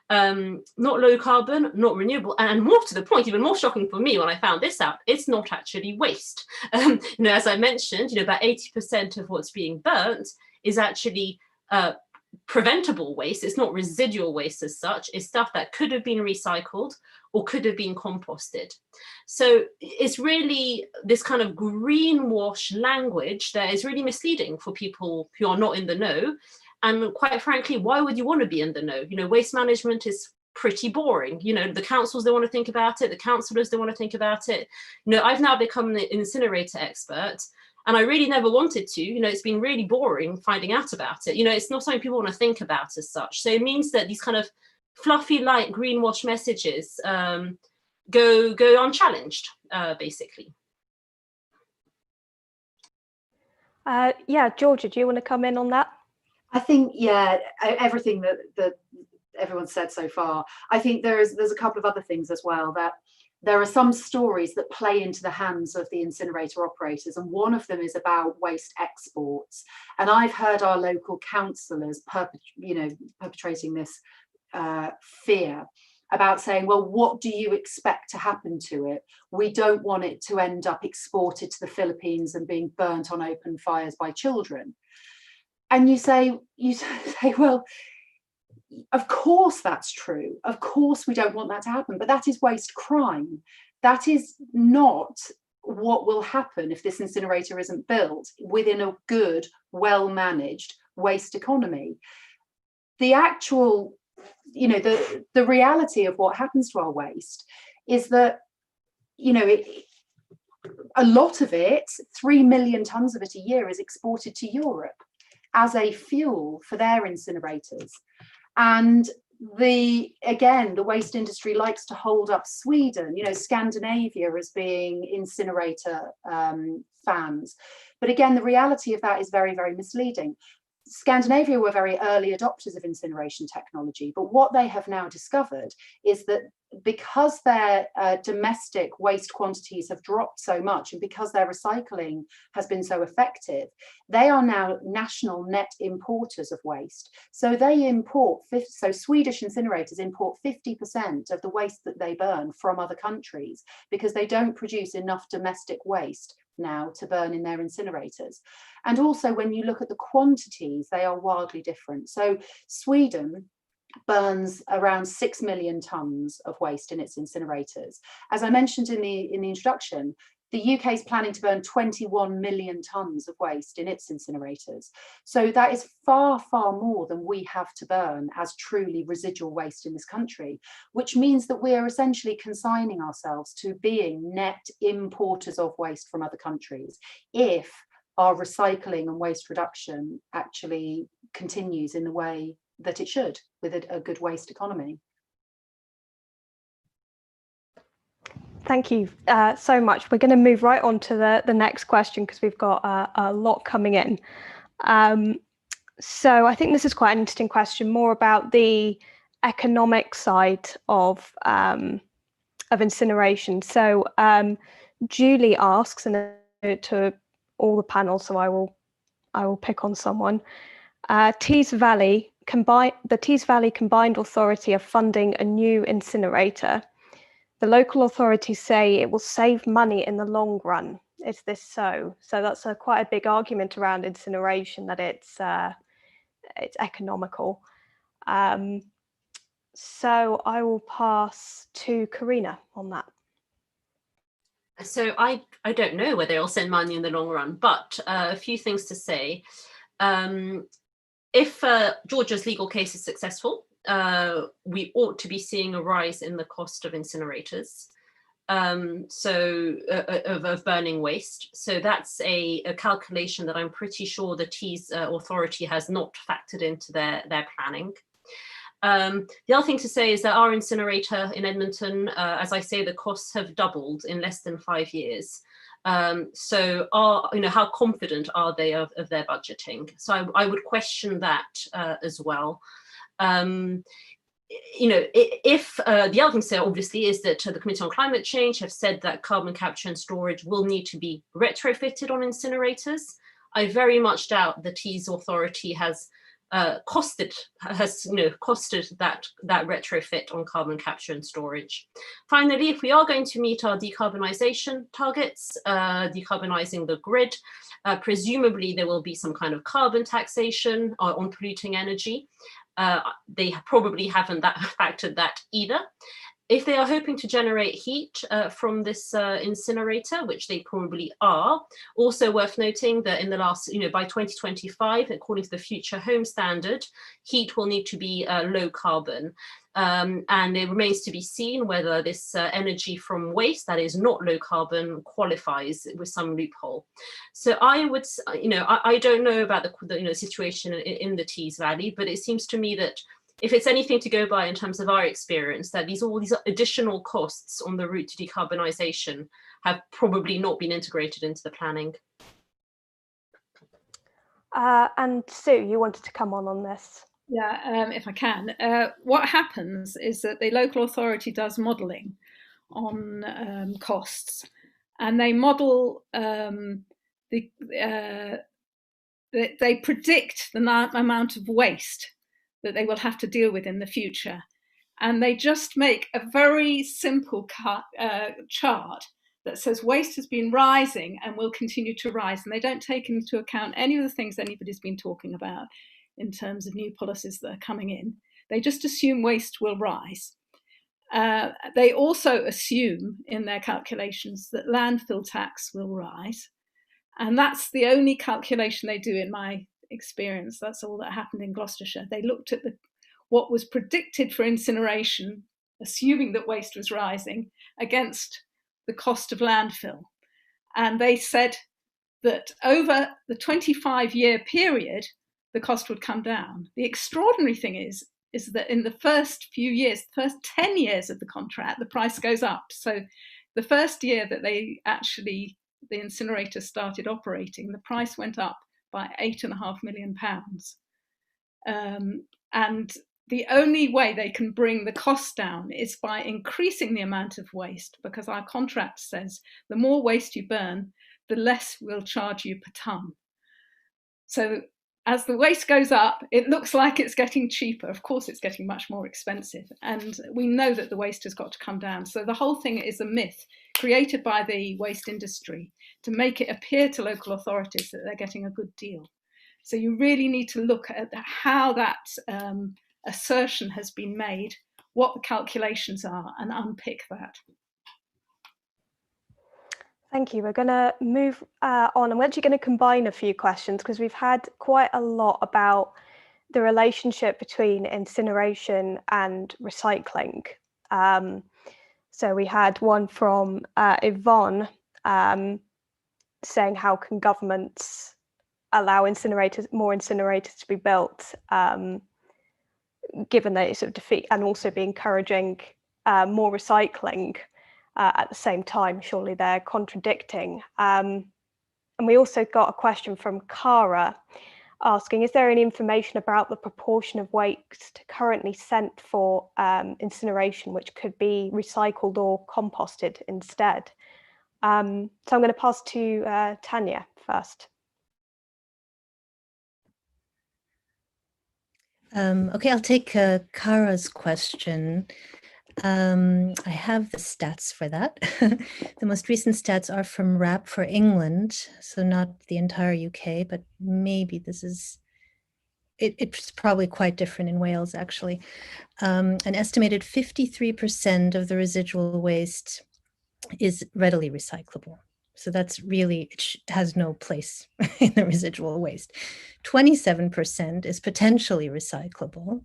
Not low carbon, not renewable, and more to the point, even more shocking for me when I found this out, it's not actually waste. As I mentioned, about 80% of what's being burnt is actually preventable waste. It's not residual waste as such. It's stuff that could have been recycled or could have been composted. So it's really this kind of greenwash language that is really misleading for people who are not in the know. And quite frankly, why would you want to be in the know? Waste management is pretty boring. The councils don't want to think about it. The councillors don't want to think about it. I've now become an incinerator expert, and I really never wanted to. It's been really boring finding out about it. It's not something people want to think about as such. So it means that these kind of fluffy, light greenwash messages go unchallenged, basically. Yeah, Georgia, do you want to come in on that? I think, yeah, everything that everyone said so far. I think there's a couple of other things as well, that there are some stories that play into the hands of the incinerator operators, and one of them is about waste exports. And I've heard our local councillors perpetrating this fear about saying, well, what do you expect to happen to it? We don't want it to end up exported to the Philippines and being burnt on open fires by children. And you say, well, of course that's true. Of course we don't want that to happen, but that is waste crime. That is not what will happen if this incinerator isn't built within a good, well-managed waste economy. The actual, the reality of what happens to our waste is that, a lot of it, 3 million tons of it a year, is exported to Europe as a fuel for their incinerators. And the waste industry likes to hold up Sweden, Scandinavia, as being incinerator fans. But again, the reality of that is very, very misleading. Scandinavia were very early adopters of incineration technology, but what they have now discovered is that because their domestic waste quantities have dropped so much, and because their recycling has been so effective, they are now national net importers of waste. So they Swedish incinerators import 50% of the waste that they burn from other countries, because they don't produce enough domestic waste now to burn in their incinerators. And also when you look at the quantities, they are wildly different. So Sweden burns around 6 million tonnes of waste in its incinerators. As I mentioned in the introduction, the UK is planning to burn 21 million tonnes of waste in its incinerators. So that is far, far more than we have to burn as truly residual waste in this country, which means that we are essentially consigning ourselves to being net importers of waste from other countries if our recycling and waste reduction actually continues in the way that it should, with a good waste economy. Thank you so much. We're going to move right on to the next question because we've got a lot coming in. So I think this is quite an interesting question, more about the economic side of incineration. So Julie asks, and to all the panel, so I will pick on someone. The Tees Valley Combined Authority are funding a new incinerator. The local authorities say it will save money in the long run. Is this so? So that's quite a big argument around incineration, that it's economical. So I will pass to Karina on that. So I don't know whether it'll send money in the long run, but a few things to say. If Georgia's legal case is successful, we ought to be seeing a rise in the cost of incinerators, of burning waste. So that's a calculation that I'm pretty sure the Tees authority has not factored into their planning. The other thing to say is that our incinerator in Edmonton, as I say, the costs have doubled in less than 5 years. So how confident are they of their budgeting? So I would question that as well. If the other thing to say, obviously, is that the Committee on Climate Change have said that carbon capture and storage will need to be retrofitted on incinerators. I very much doubt the Tees authority has costed that retrofit on carbon capture and storage. Finally, if we are going to meet our decarbonisation targets, decarbonising the grid, presumably there will be some kind of carbon taxation on polluting energy. They probably haven't factored that either. If they are hoping to generate heat from this incinerator, which they probably are, also worth noting that in the last, by 2025, according to the Future Home Standard, heat will need to be low carbon. And it remains to be seen whether this energy from waste that is not low carbon qualifies with some loophole. So I would, I don't know about the situation in the Tees Valley, but it seems to me that if it's anything to go by in terms of our experience, that all these additional costs on the route to decarbonisation have probably not been integrated into the planning. And Sue, you wanted to come on this. Yeah, if I can. What happens is that the local authority does modelling on costs, and they model they predict the amount of waste that they will have to deal with in the future. And they just make a very simple chart that says waste has been rising and will continue to rise. And they don't take into account any of the things anybody's been talking about in terms of new policies that are coming in. They just assume waste will rise. They also assume in their calculations that landfill tax will rise. And that's the only calculation they do in my experience. That's all that happened in Gloucestershire. They looked at what was predicted for incineration, assuming that waste was rising, against the cost of landfill. And they said that over the 25-year period, the cost would come down. The extraordinary thing is that in the first few years, the first 10 years of the contract, the price goes up. So the first year that the incinerator started operating, the price went up by £8.5 million. And the only way they can bring the cost down is by increasing the amount of waste, because our contract says the more waste you burn, the less we'll charge you per tonne. So as the waste goes up, it looks like it's getting cheaper. Of course, it's getting much more expensive. And we know that the waste has got to come down. So the whole thing is a myth created by the waste industry to make it appear to local authorities that they're getting a good deal. So you really need to look at how that assertion has been made, what the calculations are, and unpick that. Thank you. We're going to move on. I'm actually going to combine a few questions because we've had quite a lot about the relationship between incineration and recycling. So we had one from Yvonne saying, how can governments allow more incinerators to be built, given that it's sort of defeat, and also be encouraging more recycling at the same time? Surely they're contradicting. And we also got a question from Cara asking, is there any information about the proportion of waste currently sent for incineration which could be recycled or composted instead? So I'm going to pass to Tanya first. Okay, I'll take Kara's question. I have the stats for that. The most recent stats are from RAP for England, so not the entire UK, but maybe this is, it's probably quite different in Wales, actually. An estimated 53% of the residual waste is readily recyclable. So that's really, it has no place in the residual waste. 27% is potentially recyclable.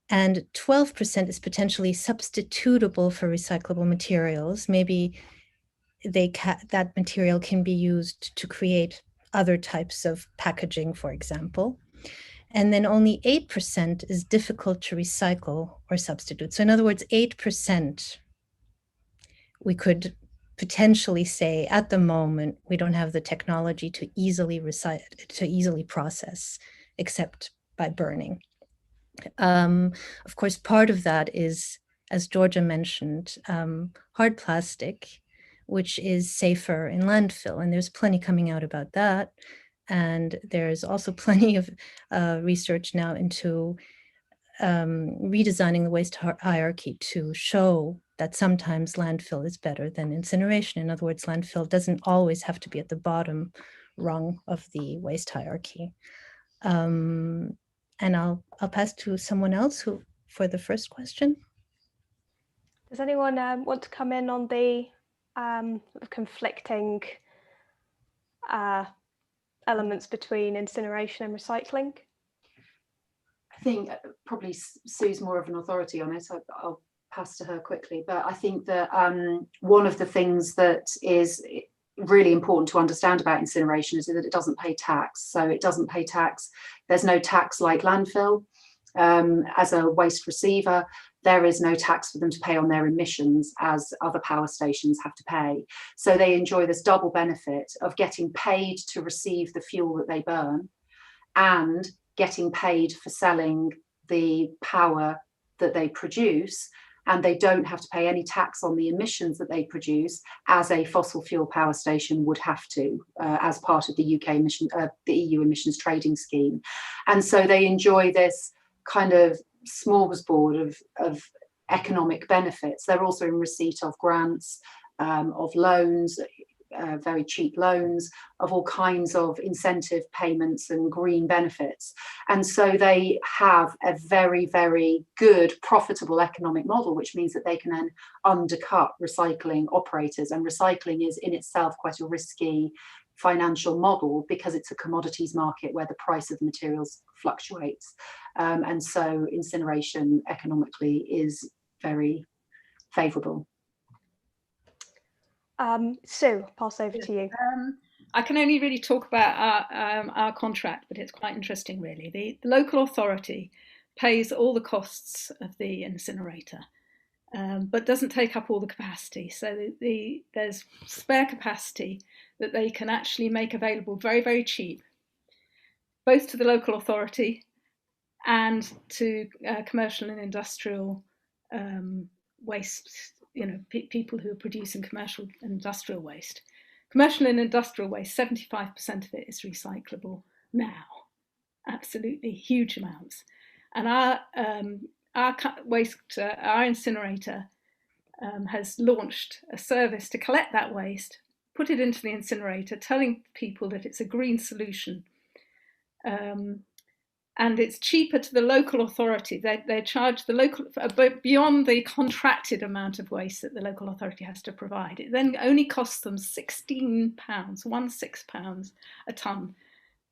And 12% is potentially substitutable for recyclable materials. Maybe that material can be used to create other types of packaging, for example. And then only 8% is difficult to recycle or substitute. So in other words, 8% we could potentially say at the moment, we don't have the technology to easily process, except by burning. Of course, part of that is, as Georgia mentioned, hard plastic, which is safer in landfill. And there's plenty coming out about that. And there's also plenty of research now into redesigning the waste hierarchy to show that sometimes landfill is better than incineration. In other words, landfill doesn't always have to be at the bottom rung of the waste hierarchy. And I'll pass to someone else for the first question. Does anyone want to come in on the conflicting elements between incineration and recycling? I think probably Sue's more of an authority on it. I'll pass to her quickly. But I think that one of the things that is really important to understand about incineration is that it doesn't pay tax. So it doesn't pay tax. There's no tax like landfill. As a waste receiver, there is no tax for them to pay on their emissions as other power stations have to pay. So they enjoy this double benefit of getting paid to receive the fuel that they burn and getting paid for selling the power that they produce. And they don't have to pay any tax on the emissions that they produce, as a fossil fuel power station would have to, as part of the UK emission, the EU emissions trading scheme. And so they enjoy this kind of smorgasbord of economic benefits. They're also in receipt of grants, of loans, very cheap loans, of all kinds of incentive payments and green benefits. And so they have a very, very good, profitable economic model, which means that they can then undercut recycling operators. And recycling is in itself quite a risky financial model because it's a commodities market where the price of the materials fluctuates. And so incineration economically is very favourable. Sue, pass over to you. I can only really talk about our contract, but it's quite interesting, really. The local authority pays all the costs of the incinerator, but doesn't take up all the capacity. So there's spare capacity that they can actually make available very, very cheap, both to the local authority and to commercial and industrial waste, people who are producing commercial and industrial waste. Commercial and industrial waste, 75% of it is recyclable now. absolutely huge amounts. And our incinerator has launched a service to collect that waste, put it into the incinerator, telling people that it's a green solution. And it's cheaper to the local authority. They charge the local, beyond the contracted amount of waste that the local authority has to provide. It then only costs them £16, £16 a tonne,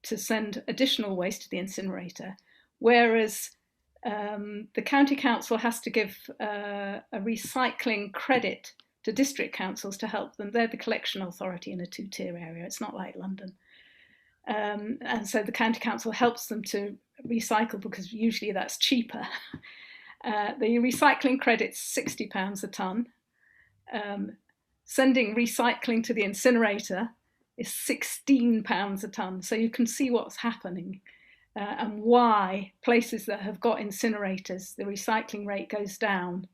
to send additional waste to the incinerator, whereas the county council has to give a recycling credit to district councils to help them. They're the collection authority in a two-tier area. It's not like London. And so the county council helps them to recycle, because usually that's cheaper. The recycling credit's £60 a tonne. Sending recycling to the incinerator is £16 a tonne. So you can see what's happening and why places that have got incinerators, the recycling rate goes down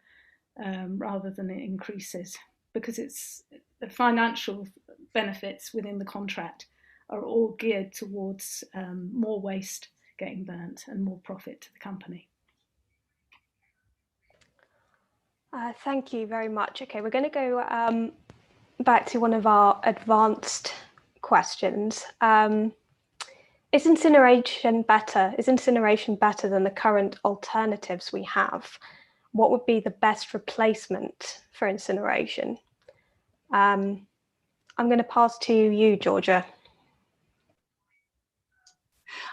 rather than it increases, because it's the financial benefits within the contract are all geared towards more waste getting burnt and more profit to the company. Thank you very much. Okay, we're going to go back to one of our advanced questions. Is incineration better? Is incineration better than the current alternatives we have? What would be the best replacement for incineration? I'm going to pass to you, Georgia.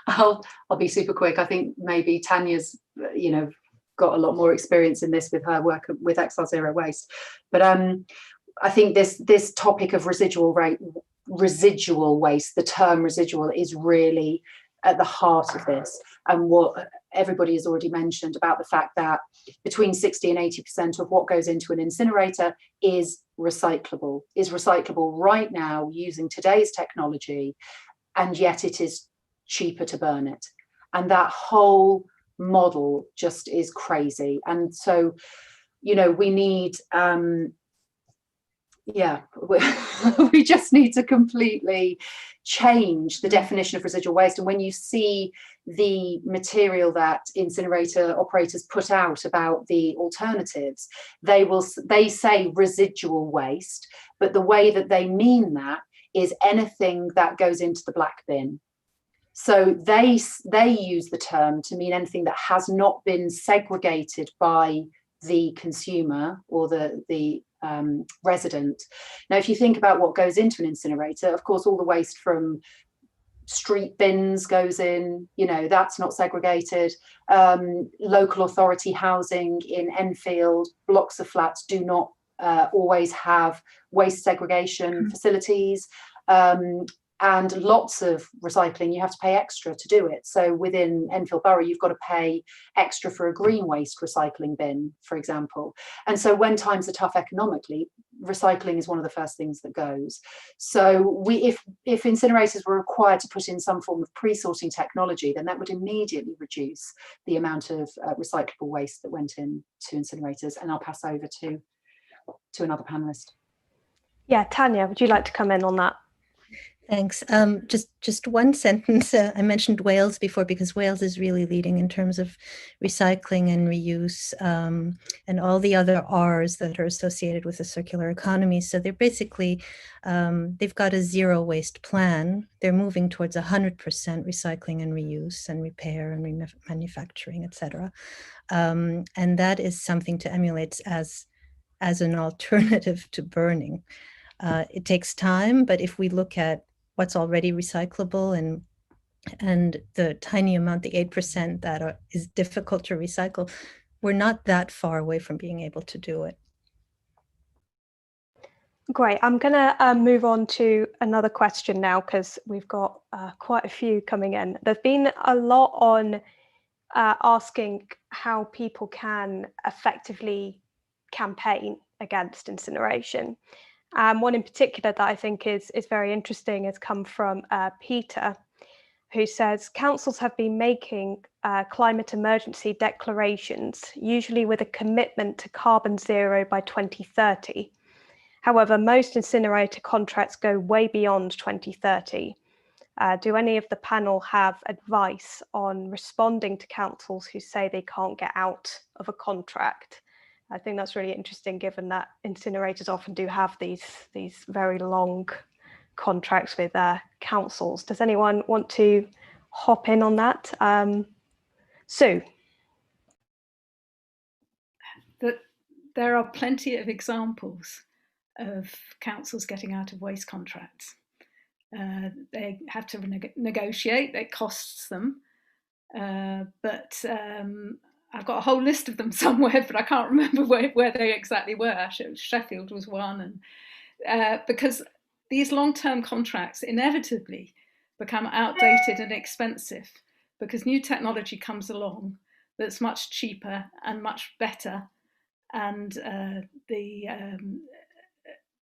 I'll be super quick. I think maybe Tanya's, got a lot more experience in this with her work with XR Zero Waste. But I think this topic of residual waste, the term residual, is really at the heart of this, and what everybody has already mentioned about the fact that between 60 and 80% of what goes into an incinerator is recyclable right now using today's technology, and yet it is cheaper to burn it. And that whole model just is crazy. And so, we need we just need to completely change the definition of residual waste. And when you see the material that incinerator operators put out about the alternatives, they say residual waste, but the way that they mean that is anything that goes into the black bin. So they use the term to mean anything that has not been segregated by the consumer or the resident. Now, if you think about what goes into an incinerator, of course, all the waste from street bins goes in, that's not segregated. Local authority housing in Enfield, blocks of flats do not always have waste segregation facilities. And lots of recycling, you have to pay extra to do it. So within Enfield Borough, you've got to pay extra for a green waste recycling bin, for example. And so when times are tough economically, recycling is one of the first things that goes. So if incinerators were required to put in some form of pre-sorting technology, then that would immediately reduce the amount of recyclable waste that went into incinerators. And I'll pass over to another panelist. Yeah, Tanya, would you like to come in on that? Thanks. Just one sentence. I mentioned Wales before because Wales is really leading in terms of recycling and reuse and all the other R's that are associated with the circular economy. So they're basically, they've got a zero waste plan. They're moving towards 100% recycling and reuse and repair and remanufacturing, etc. And that is something to emulate as an alternative to burning. It takes time, but if we look at what's already recyclable and the tiny amount, the 8% that is difficult to recycle, we're not that far away from being able to do it. Great. I'm going to move on to another question now because we've got quite a few coming in. There's been a lot on asking how people can effectively campaign against incineration. One in particular that I think is very interesting has come from Peter, who says councils have been making climate emergency declarations, usually with a commitment to carbon zero by 2030. However, most incinerator contracts go way beyond 2030. Do any of the panel have advice on responding to councils who say they can't get out of a contract? I think that's really interesting, given that incinerators often do have these very long contracts with councils. Does anyone want to hop in on that? Sue? There are plenty of examples of councils getting out of waste contracts. They have to negotiate, it costs them, but I've got a whole list of them somewhere, but I can't remember where they exactly were. Sheffield was one, and because these long-term contracts inevitably become outdated and expensive because new technology comes along that's much cheaper and much better, and the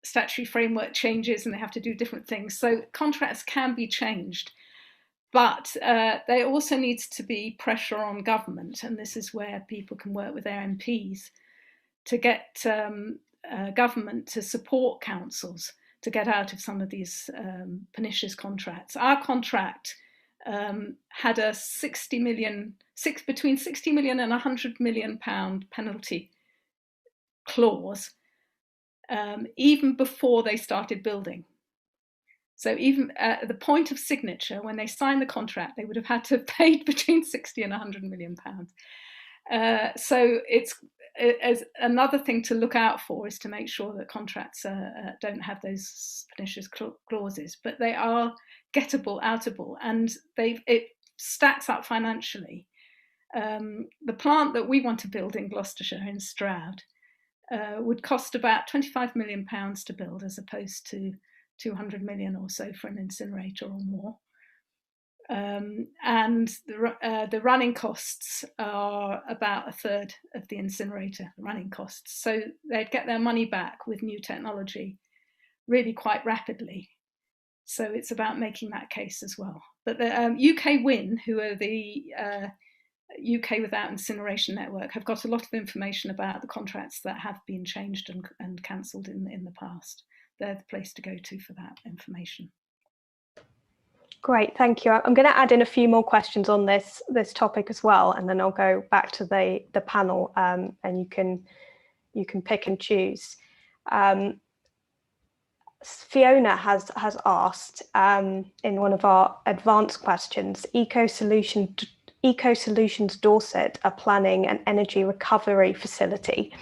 statutory framework changes and they have to do different things. So contracts can be changed, but there also needs to be pressure on government, and this is where people can work with their MPs to get government to support councils to get out of some of these pernicious contracts. Our contract had a between 60 million and 100 million pound penalty clause even before they started building. So even at the point of signature, when they signed the contract, they would have had to have paid between 60 and 100 million pounds. So it's as another thing to look out for is to make sure that contracts don't have those pernicious clauses, but they are gettable, outable, and it stacks up financially. The plant that we want to build in Gloucestershire, in Stroud, would cost about £25 million to build, as opposed to 200 million or so for an incinerator or more. And the running costs are about a third of the incinerator running costs. So they'd get their money back with new technology really quite rapidly. So it's about making that case as well. But the UK Win, who are the UK Without Incineration Network, have got a lot of information about the contracts that have been changed and cancelled in the past. They're the place to go to for that information. Great, thank you. I'm going to add in a few more questions on this topic as well, and then I'll go back to the panel, and you can pick and choose. Fiona has asked in one of our advanced questions, Eco Solutions Dorset are planning an energy recovery facility.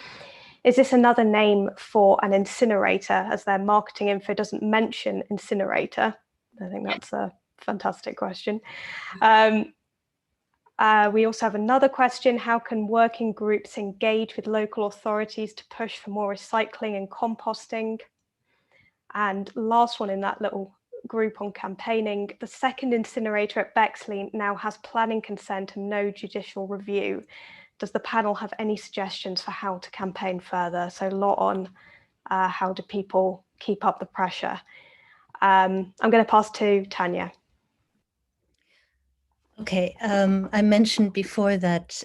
Is this another name for an incinerator, as their marketing info doesn't mention incinerator? I think that's a fantastic question. We also have another question. How can working groups engage with local authorities to push for more recycling and composting? And last one in that little group on campaigning, the second incinerator at Bexley now has planning consent and no judicial review. Does the panel have any suggestions for how to campaign further? So a lot on how do people keep up the pressure. I'm going to pass to Tanya. Okay, I mentioned before that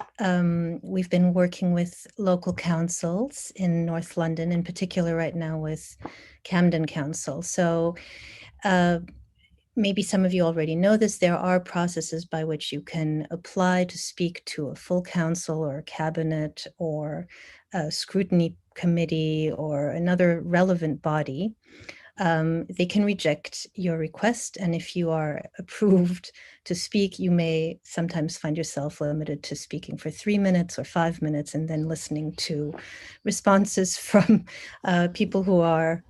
we've been working with local councils in North London, in particular right now with Camden Council. So maybe some of you already know this. There are processes by which you can apply to speak to a full council or a cabinet or a scrutiny committee or another relevant body. They can reject your request, and if you are approved to speak, you may sometimes find yourself limited to speaking for 3 minutes or 5 minutes, and then listening to responses from people who are,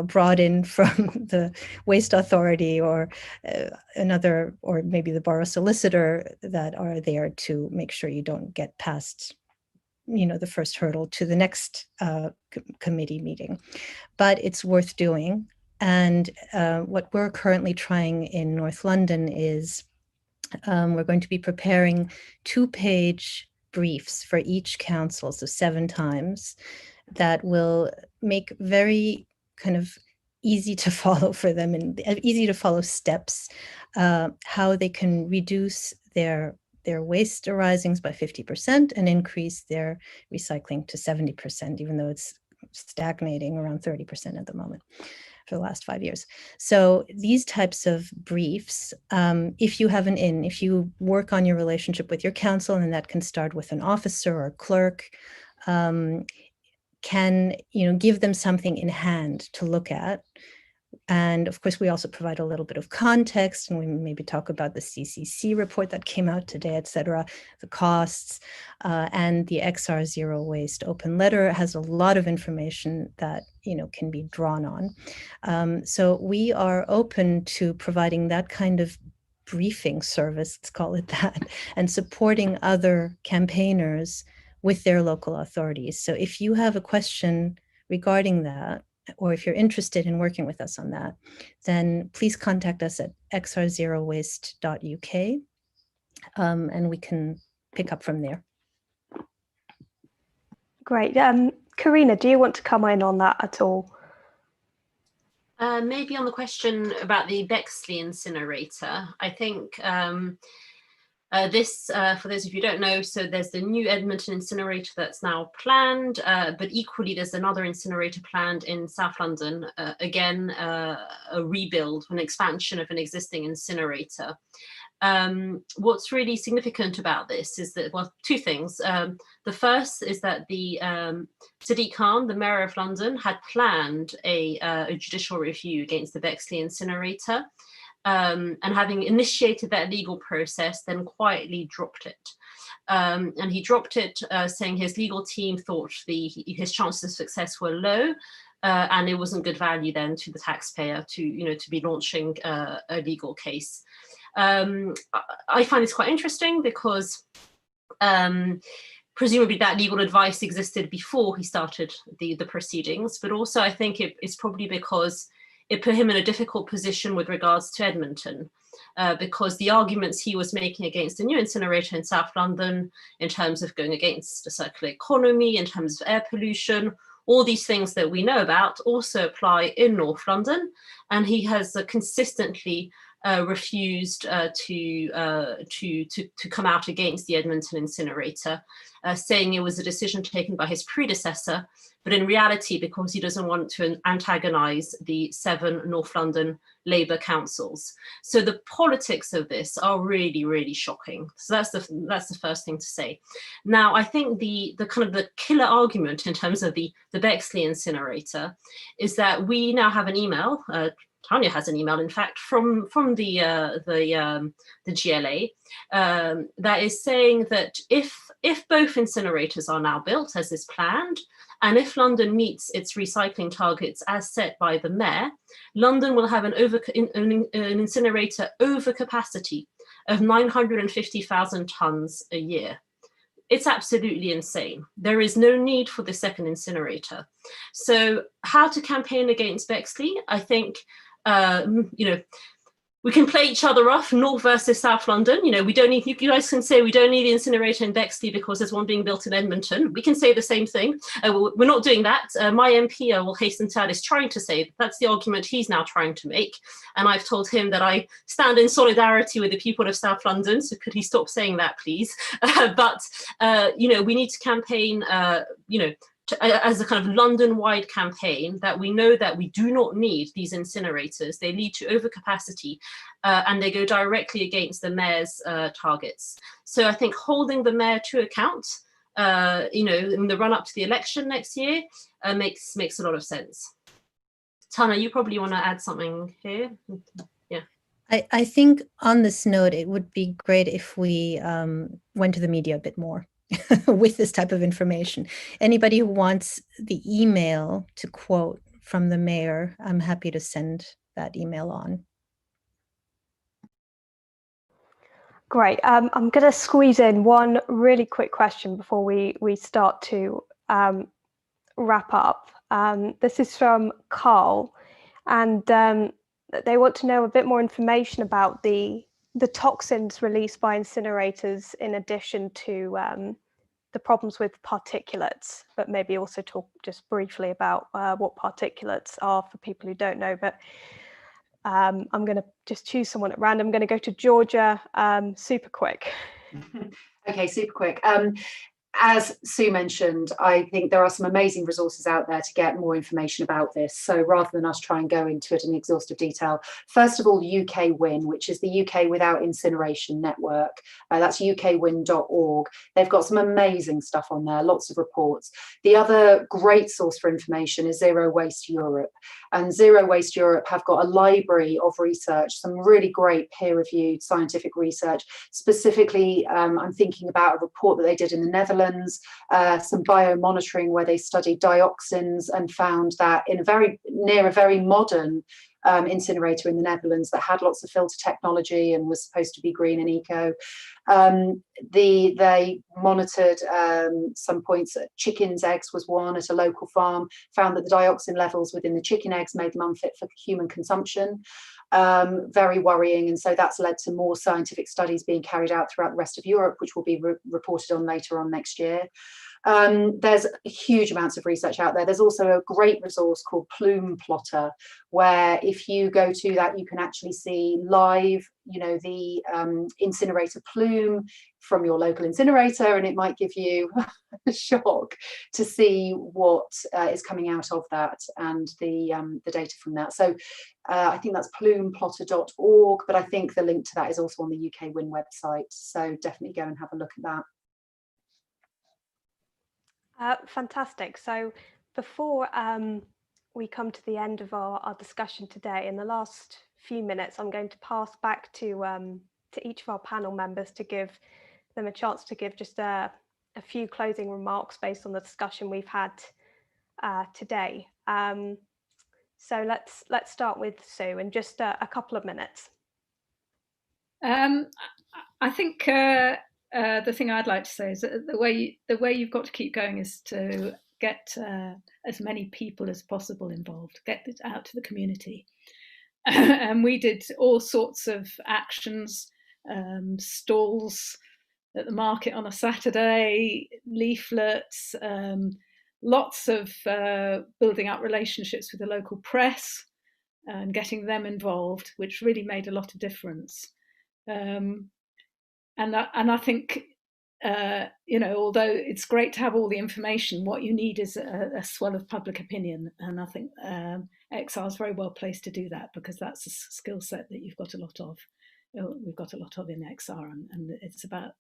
brought in from the Waste Authority or another, or maybe the borough solicitor, that are there to make sure you don't get past the first hurdle to the next committee meeting. But it's worth doing. And what we're currently trying in North London is we're going to be preparing 2-page briefs for each council, so 7 times, that will make very kind of easy to follow for them and easy to follow steps, how they can reduce their waste arisings by 50% and increase their recycling to 70%, even though it's stagnating around 30% at the moment. for the last 5 years. So these types of briefs, if you have if you work on your relationship with your council, and that can start with an officer or clerk, can give them something in hand to look at. And of course, we also provide a little bit of context, and we maybe talk about the CCC report that came out today, et cetera, the costs, and the XR Zero Waste open letter has a lot of information that can be drawn on. So we are open to providing that kind of briefing service, let's call it that, and supporting other campaigners with their local authorities. So if you have a question regarding that, or if you're interested in working with us on that, then please contact us at xrzerowaste.uk, and we can pick up from there. Great. Karina, do you want to come in on that at all? Maybe on the question about the Bexley incinerator, I think this, for those of you who don't know, so there's the new Edmonton incinerator that's now planned, but equally there's another incinerator planned in South London, again, a rebuild, an expansion of an existing incinerator. What's really significant about this is that, well, two things. The first is that the Sadiq Khan, the Mayor of London, had planned a judicial review against the Bexley incinerator. And having initiated that legal process, then quietly dropped it. And he dropped it, saying his legal team thought his chances of success were low, and it wasn't good value then to the taxpayer to be launching a legal case. I find this quite interesting because presumably that legal advice existed before he started the proceedings, but also I think it's probably because it put him in a difficult position with regards to Edmonton, because the arguments he was making against a new incinerator in South London, in terms of going against the circular economy, in terms of air pollution, all these things that we know about also apply in North London. And he has consistently refused to come out against the Edmonton incinerator, saying it was a decision taken by his predecessor, but in reality, because he doesn't want to antagonize the 7 North London Labour councils. So the politics of this are really, really shocking. So that's the first thing to say. Now, I think the kind of the killer argument in terms of the Bexley incinerator is that we now have an email, Tanya has an email, in fact, from the GLA that is saying that if both incinerators are now built as is planned, and if London meets its recycling targets as set by the Mayor, London will have an incinerator overcapacity of 950,000 tonnes a year. It's absolutely insane. There is no need for the second incinerator. So how to campaign against Bexley? I think, we can play each other off, North versus South London. We don't need, you guys can say we don't need the incinerator in Bexley because there's one being built in Edmonton. We can say the same thing. We're not doing that. My MP, will hasten to add, is trying to say that's the argument he's now trying to make. And I've told him that I stand in solidarity with the people of South London. So could he stop saying that, please? But we need to campaign, as a kind of London-wide campaign, that we know that we do not need these incinerators. They lead to overcapacity, and they go directly against the Mayor's targets. So I think holding the Mayor to account, in the run-up to the election next year, makes a lot of sense. Tanya, you probably want to add something here. Yeah. I think on this note, it would be great if we went to the media a bit more with this type of information. Anybody who wants the email to quote from the Mayor, I'm happy to send that email on. Great. I'm going to squeeze in one really quick question before we start to wrap up. This is from Carl, and they want to know a bit more information about the toxins released by incinerators, in addition to the problems with particulates, but maybe also talk just briefly about what particulates are for people who don't know. But I'm going to just choose someone at random. I'm going to go to Georgia, super quick. Okay, super quick. as Sue mentioned, I think there are some amazing resources out there to get more information about this. So rather than us try and go into it in exhaustive detail, first of all, UK Win, which is the UK Without Incineration Network. That's ukwin.org. They've got some amazing stuff on there, lots of reports. The other great source for information is Zero Waste Europe. And Zero Waste Europe have got a library of research, some really great peer-reviewed scientific research. Specifically, I'm thinking about a report that they did in the Netherlands, some biomonitoring where they studied dioxins and found that in near a very modern incinerator in the Netherlands that had lots of filter technology and was supposed to be green and eco. They monitored some points. Chickens' eggs was one at a local farm, found that the dioxin levels within the chicken eggs made them unfit for human consumption. Very worrying, and so that's led to more scientific studies being carried out throughout the rest of Europe, which will be reported on later on next year. There's huge amounts of research out there. There's also a great resource called Plume Plotter, where if you go to that, you can actually see live, the incinerator plume from your local incinerator, and it might give you a shock to see what is coming out of that and the data from that. So I think that's plumeplotter.org, but I think the link to that is also on the UK Win website. So definitely go and have a look at that. Fantastic. So before we come to the end of our discussion today, in the last few minutes, I'm going to pass back to each of our panel members to give them a chance to give just a few closing remarks based on the discussion we've had today. So let's start with Sue in just a couple of minutes. I think the thing I'd like to say is that the way you've got to keep going is to get as many people as possible involved, get it out to the community. And we did all sorts of actions, stalls at the market on a Saturday, leaflets, lots of building up relationships with the local press and getting them involved, which really made a lot of difference. And I think, although it's great to have all the information, what you need is a swell of public opinion. And I think XR is very well placed to do that, because that's a skill set that you've got a lot of. We've got a lot of in XR, and it's about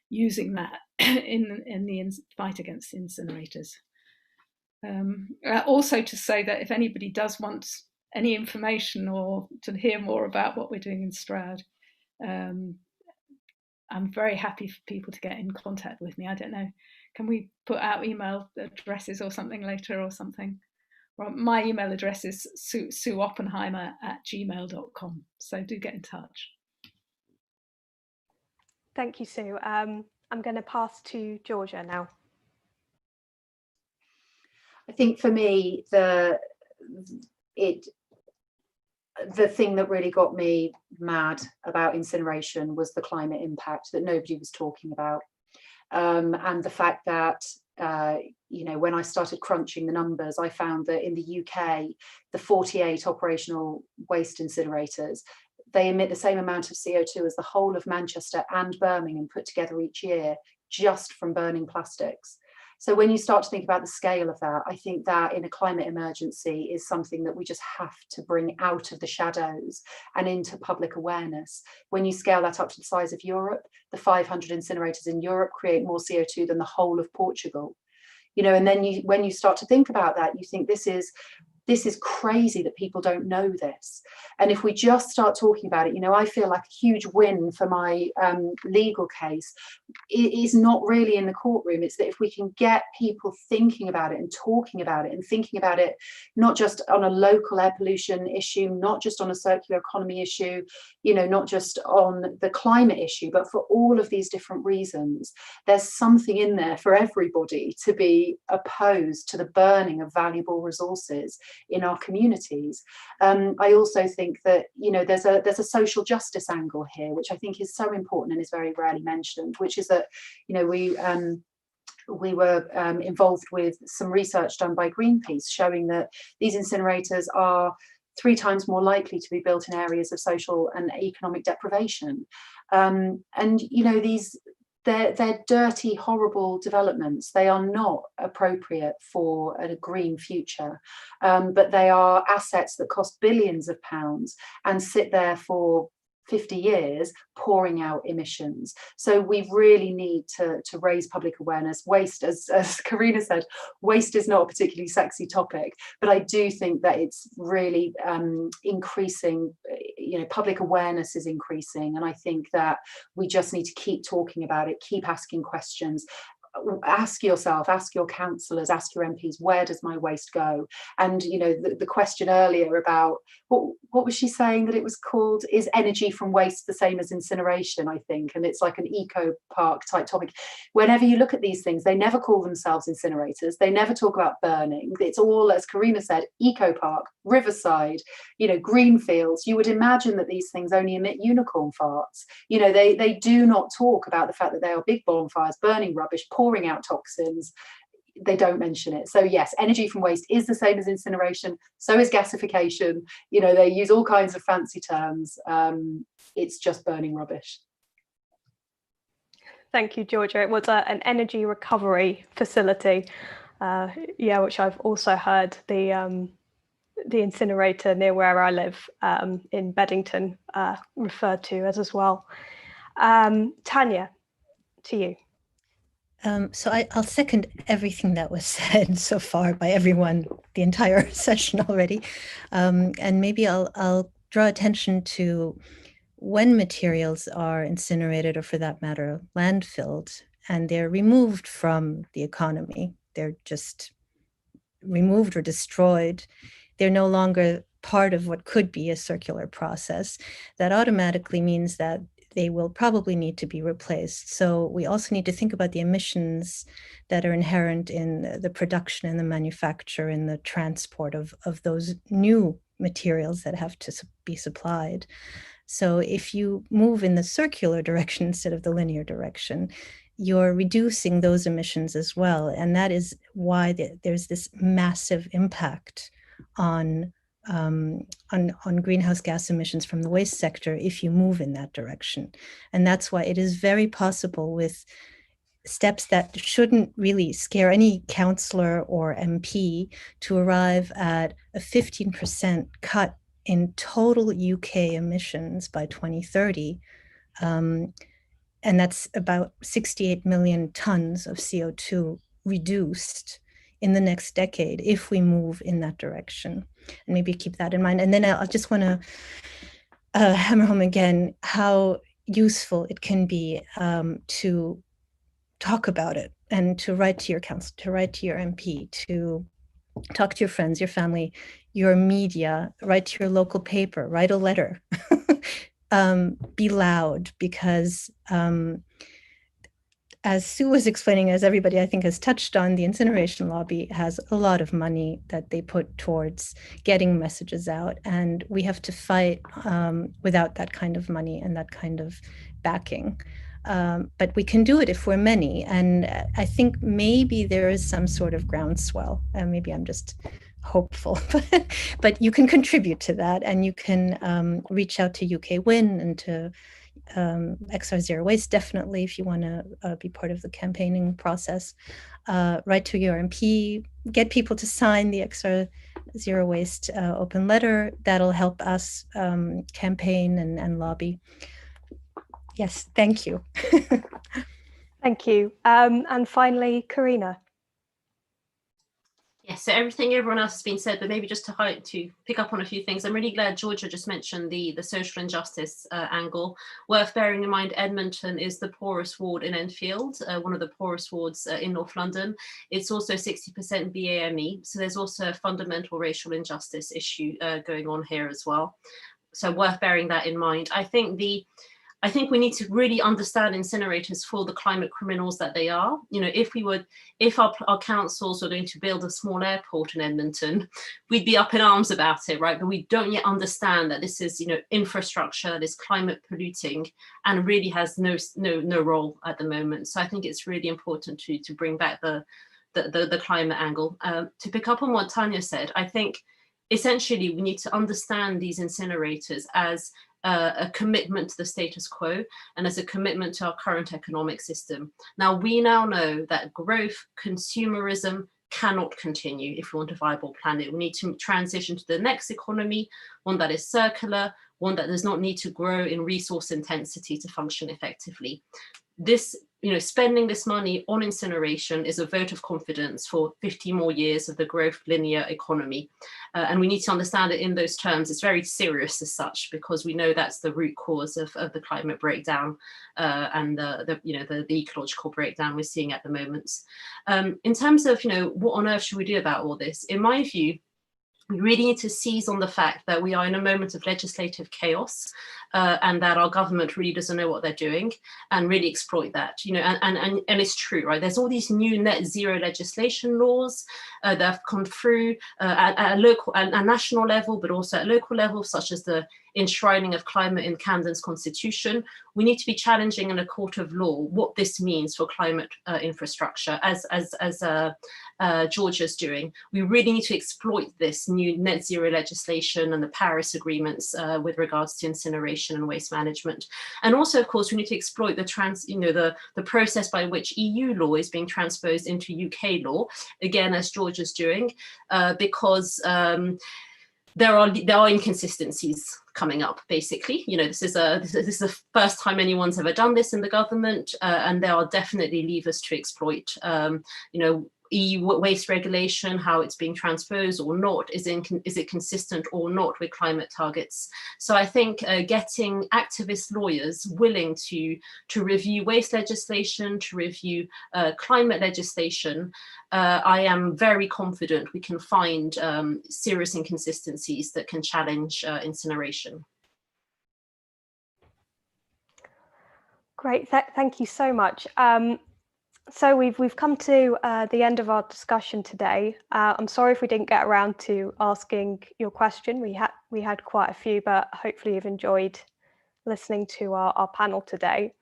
using that in the fight against incinerators. Also to say that if anybody does want any information or to hear more about what we're doing in Stroud, I'm very happy for people to get in contact with me. I don't know, can we put out email addresses or something later or something? Well, my email address is sueoppenheimer@gmail.com, so do get in touch. Thank you, Sue. I'm going to pass to Georgia now. I think for me, the thing that really got me mad about incineration was the climate impact that nobody was talking about, and the fact that when I started crunching the numbers, I found that in the UK, the 48 operational waste incinerators, they emit the same amount of CO2 as the whole of Manchester and Birmingham put together each year, just from burning plastics. So when you start to think about the scale of that, I think that in a climate emergency is something that we just have to bring out of the shadows and into public awareness. When you scale that up to the size of Europe, the 500 incinerators in Europe create more CO2 than the whole of Portugal. And then when you start to think about that, you think this is crazy that people don't know this. And if we just start talking about it, I feel like a huge win for my legal case. It is not really in the courtroom. It's that if we can get people thinking about it and talking about it and thinking about it, not just on a local air pollution issue, not just on a circular economy issue, not just on the climate issue, but for all of these different reasons, there's something in there for everybody to be opposed to the burning of valuable resources in our communities. I also think that there's a social justice angle here, which I think is so important and is very rarely mentioned, which is that we were involved with some research done by Greenpeace showing that these incinerators are 3 times more likely to be built in areas of social and economic deprivation. And these they're dirty, horrible developments. They are not appropriate for a green future, but they are assets that cost billions of pounds and sit there for 50 years pouring out emissions. So we really need to raise public awareness. Waste, as Karina said, waste is not a particularly sexy topic, but I do think that it's really increasing. Public awareness is increasing, and I think that we just need to keep talking about it, keep asking questions. Ask yourself, ask your councillors, ask your MPs, where does my waste go? And the question earlier about what was she saying that it was called, is energy from waste the same as incineration, I think, and it's like an eco park type topic. Whenever you look at these things, they never call themselves incinerators, they never talk about burning. It's all, as Karina said, eco park, riverside, green fields. You would imagine that these things only emit unicorn farts. They do not talk about the fact that they are big bonfires burning rubbish, pouring out toxins. They don't mention it. So yes, energy from waste is the same as incineration. So is gasification. They use all kinds of fancy terms. It's just burning rubbish. Thank you, Georgia. It was an energy recovery facility. Which I've also heard the incinerator near where I live in Beddington referred to as well. Tanya, to you. So I'll second everything that was said so far by everyone, the entire session already. And maybe I'll draw attention to when materials are incinerated, or for that matter, landfilled, and they're removed from the economy. They're just removed or destroyed. They're no longer part of what could be a circular process. That automatically means that they will probably need to be replaced. So we also need to think about the emissions that are inherent in the production and the manufacture and the transport of those new materials that have to be supplied. So if you move in the circular direction instead of the linear direction, you're reducing those emissions as well. And that is why there's this massive impact on greenhouse gas emissions from the waste sector if you move in that direction. And that's why it is very possible, with steps that shouldn't really scare any councillor or MP, to arrive at a 15% cut in total UK emissions by 2030. And that's about 68 million tons of CO2 reduced in the next decade if we move in that direction. And maybe keep that in mind. And then I just want to hammer home again how useful it can be to talk about it, and to write to your council, to write to your MP, to talk to your friends, your family, your media, write to your local paper, write a letter. Be loud, because as Sue was explaining, as everybody I think has touched on, the incineration lobby has a lot of money that they put towards getting messages out, and we have to fight without that kind of money and that kind of backing. But we can do it if we're many, and I think maybe there is some sort of groundswell, and maybe I'm just hopeful, but you can contribute to that, and you can reach out to UK Win and to XR Zero Waste, definitely, if you want to be part of the campaigning process. Write to your MP, get people to sign the XR Zero Waste open letter. That'll help us campaign and lobby. Yes, thank you. Thank you. And finally, Karina. Yes, so everyone else has been said, but maybe just to pick up on a few things. I'm really glad Georgia just mentioned the social injustice angle. Worth bearing in mind, Edmonton is the poorest ward in Enfield, one of the poorest wards in North London. It's also 60% BAME, so there's also a fundamental racial injustice issue going on here as well. So worth bearing that in mind. I think we need to really understand incinerators for the climate criminals that they are. If our councils are going to build a small airport in Edmonton, we'd be up in arms about it, right? But we don't yet understand that this is, infrastructure that is climate polluting and really has no role at the moment. So I think it's really important to bring back the climate angle. To pick up on what Tanya said, I think essentially we need to understand these incinerators as a commitment to the status quo, and as a commitment to our current economic system. Now, we now know that growth, consumerism cannot continue if we want a viable planet. We need to transition to the next economy, one that is circular, one that does not need to grow in resource intensity to function effectively. This, spending this money on incineration is a vote of confidence for 50 more years of the growth linear economy. And we need to understand it in those terms. It's very serious as such, because we know that's the root cause of the climate breakdown and the ecological breakdown we're seeing at the moment. In terms of, what on earth should we do about all this? In my view, we really need to seize on the fact that we are in a moment of legislative chaos and that our government really doesn't know what they're doing, and really exploit that, and it's true, right? There's all these new net zero legislation laws that have come through at a local and national level, but also at local level, such as the enshrining of climate in Camden's constitution. We need to be challenging in a court of law what this means for climate infrastructure, as Georgia's doing. We really need to exploit this new net zero legislation and the Paris agreements with regards to incineration and waste management. And also, of course, we need to exploit the process by which EU law is being transposed into UK law, again, as Georgia's doing, because there are inconsistencies coming up, basically. This is the first time anyone's ever done this in the government, and there are definitely levers to exploit. EU waste regulation, how it's being transposed or not, is it consistent or not with climate targets? So I think getting activist lawyers willing to review waste legislation, to review climate legislation, I am very confident we can find serious inconsistencies that can challenge incineration. Great, thank you so much. So we've come to the end of our discussion today. I'm sorry if we didn't get around to asking your question. We had quite a few, but hopefully you've enjoyed listening to our panel today.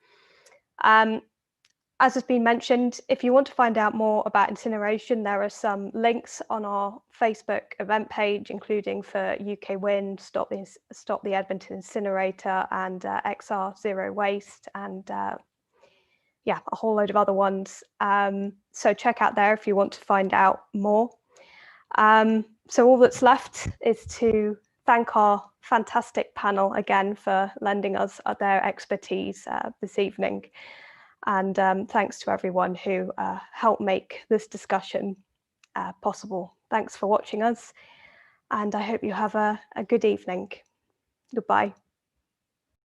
As has been mentioned, if you want to find out more about incineration, there are some links on our Facebook event page, including for UK Wind, Stop the Edmonton Incinerator, and XR Zero Waste, and a whole load of other ones. So check out there if you want to find out more. So all that's left is to thank our fantastic panel again for lending us their expertise this evening. And thanks to everyone who helped make this discussion possible. Thanks for watching us, and I hope you have a good evening. Goodbye.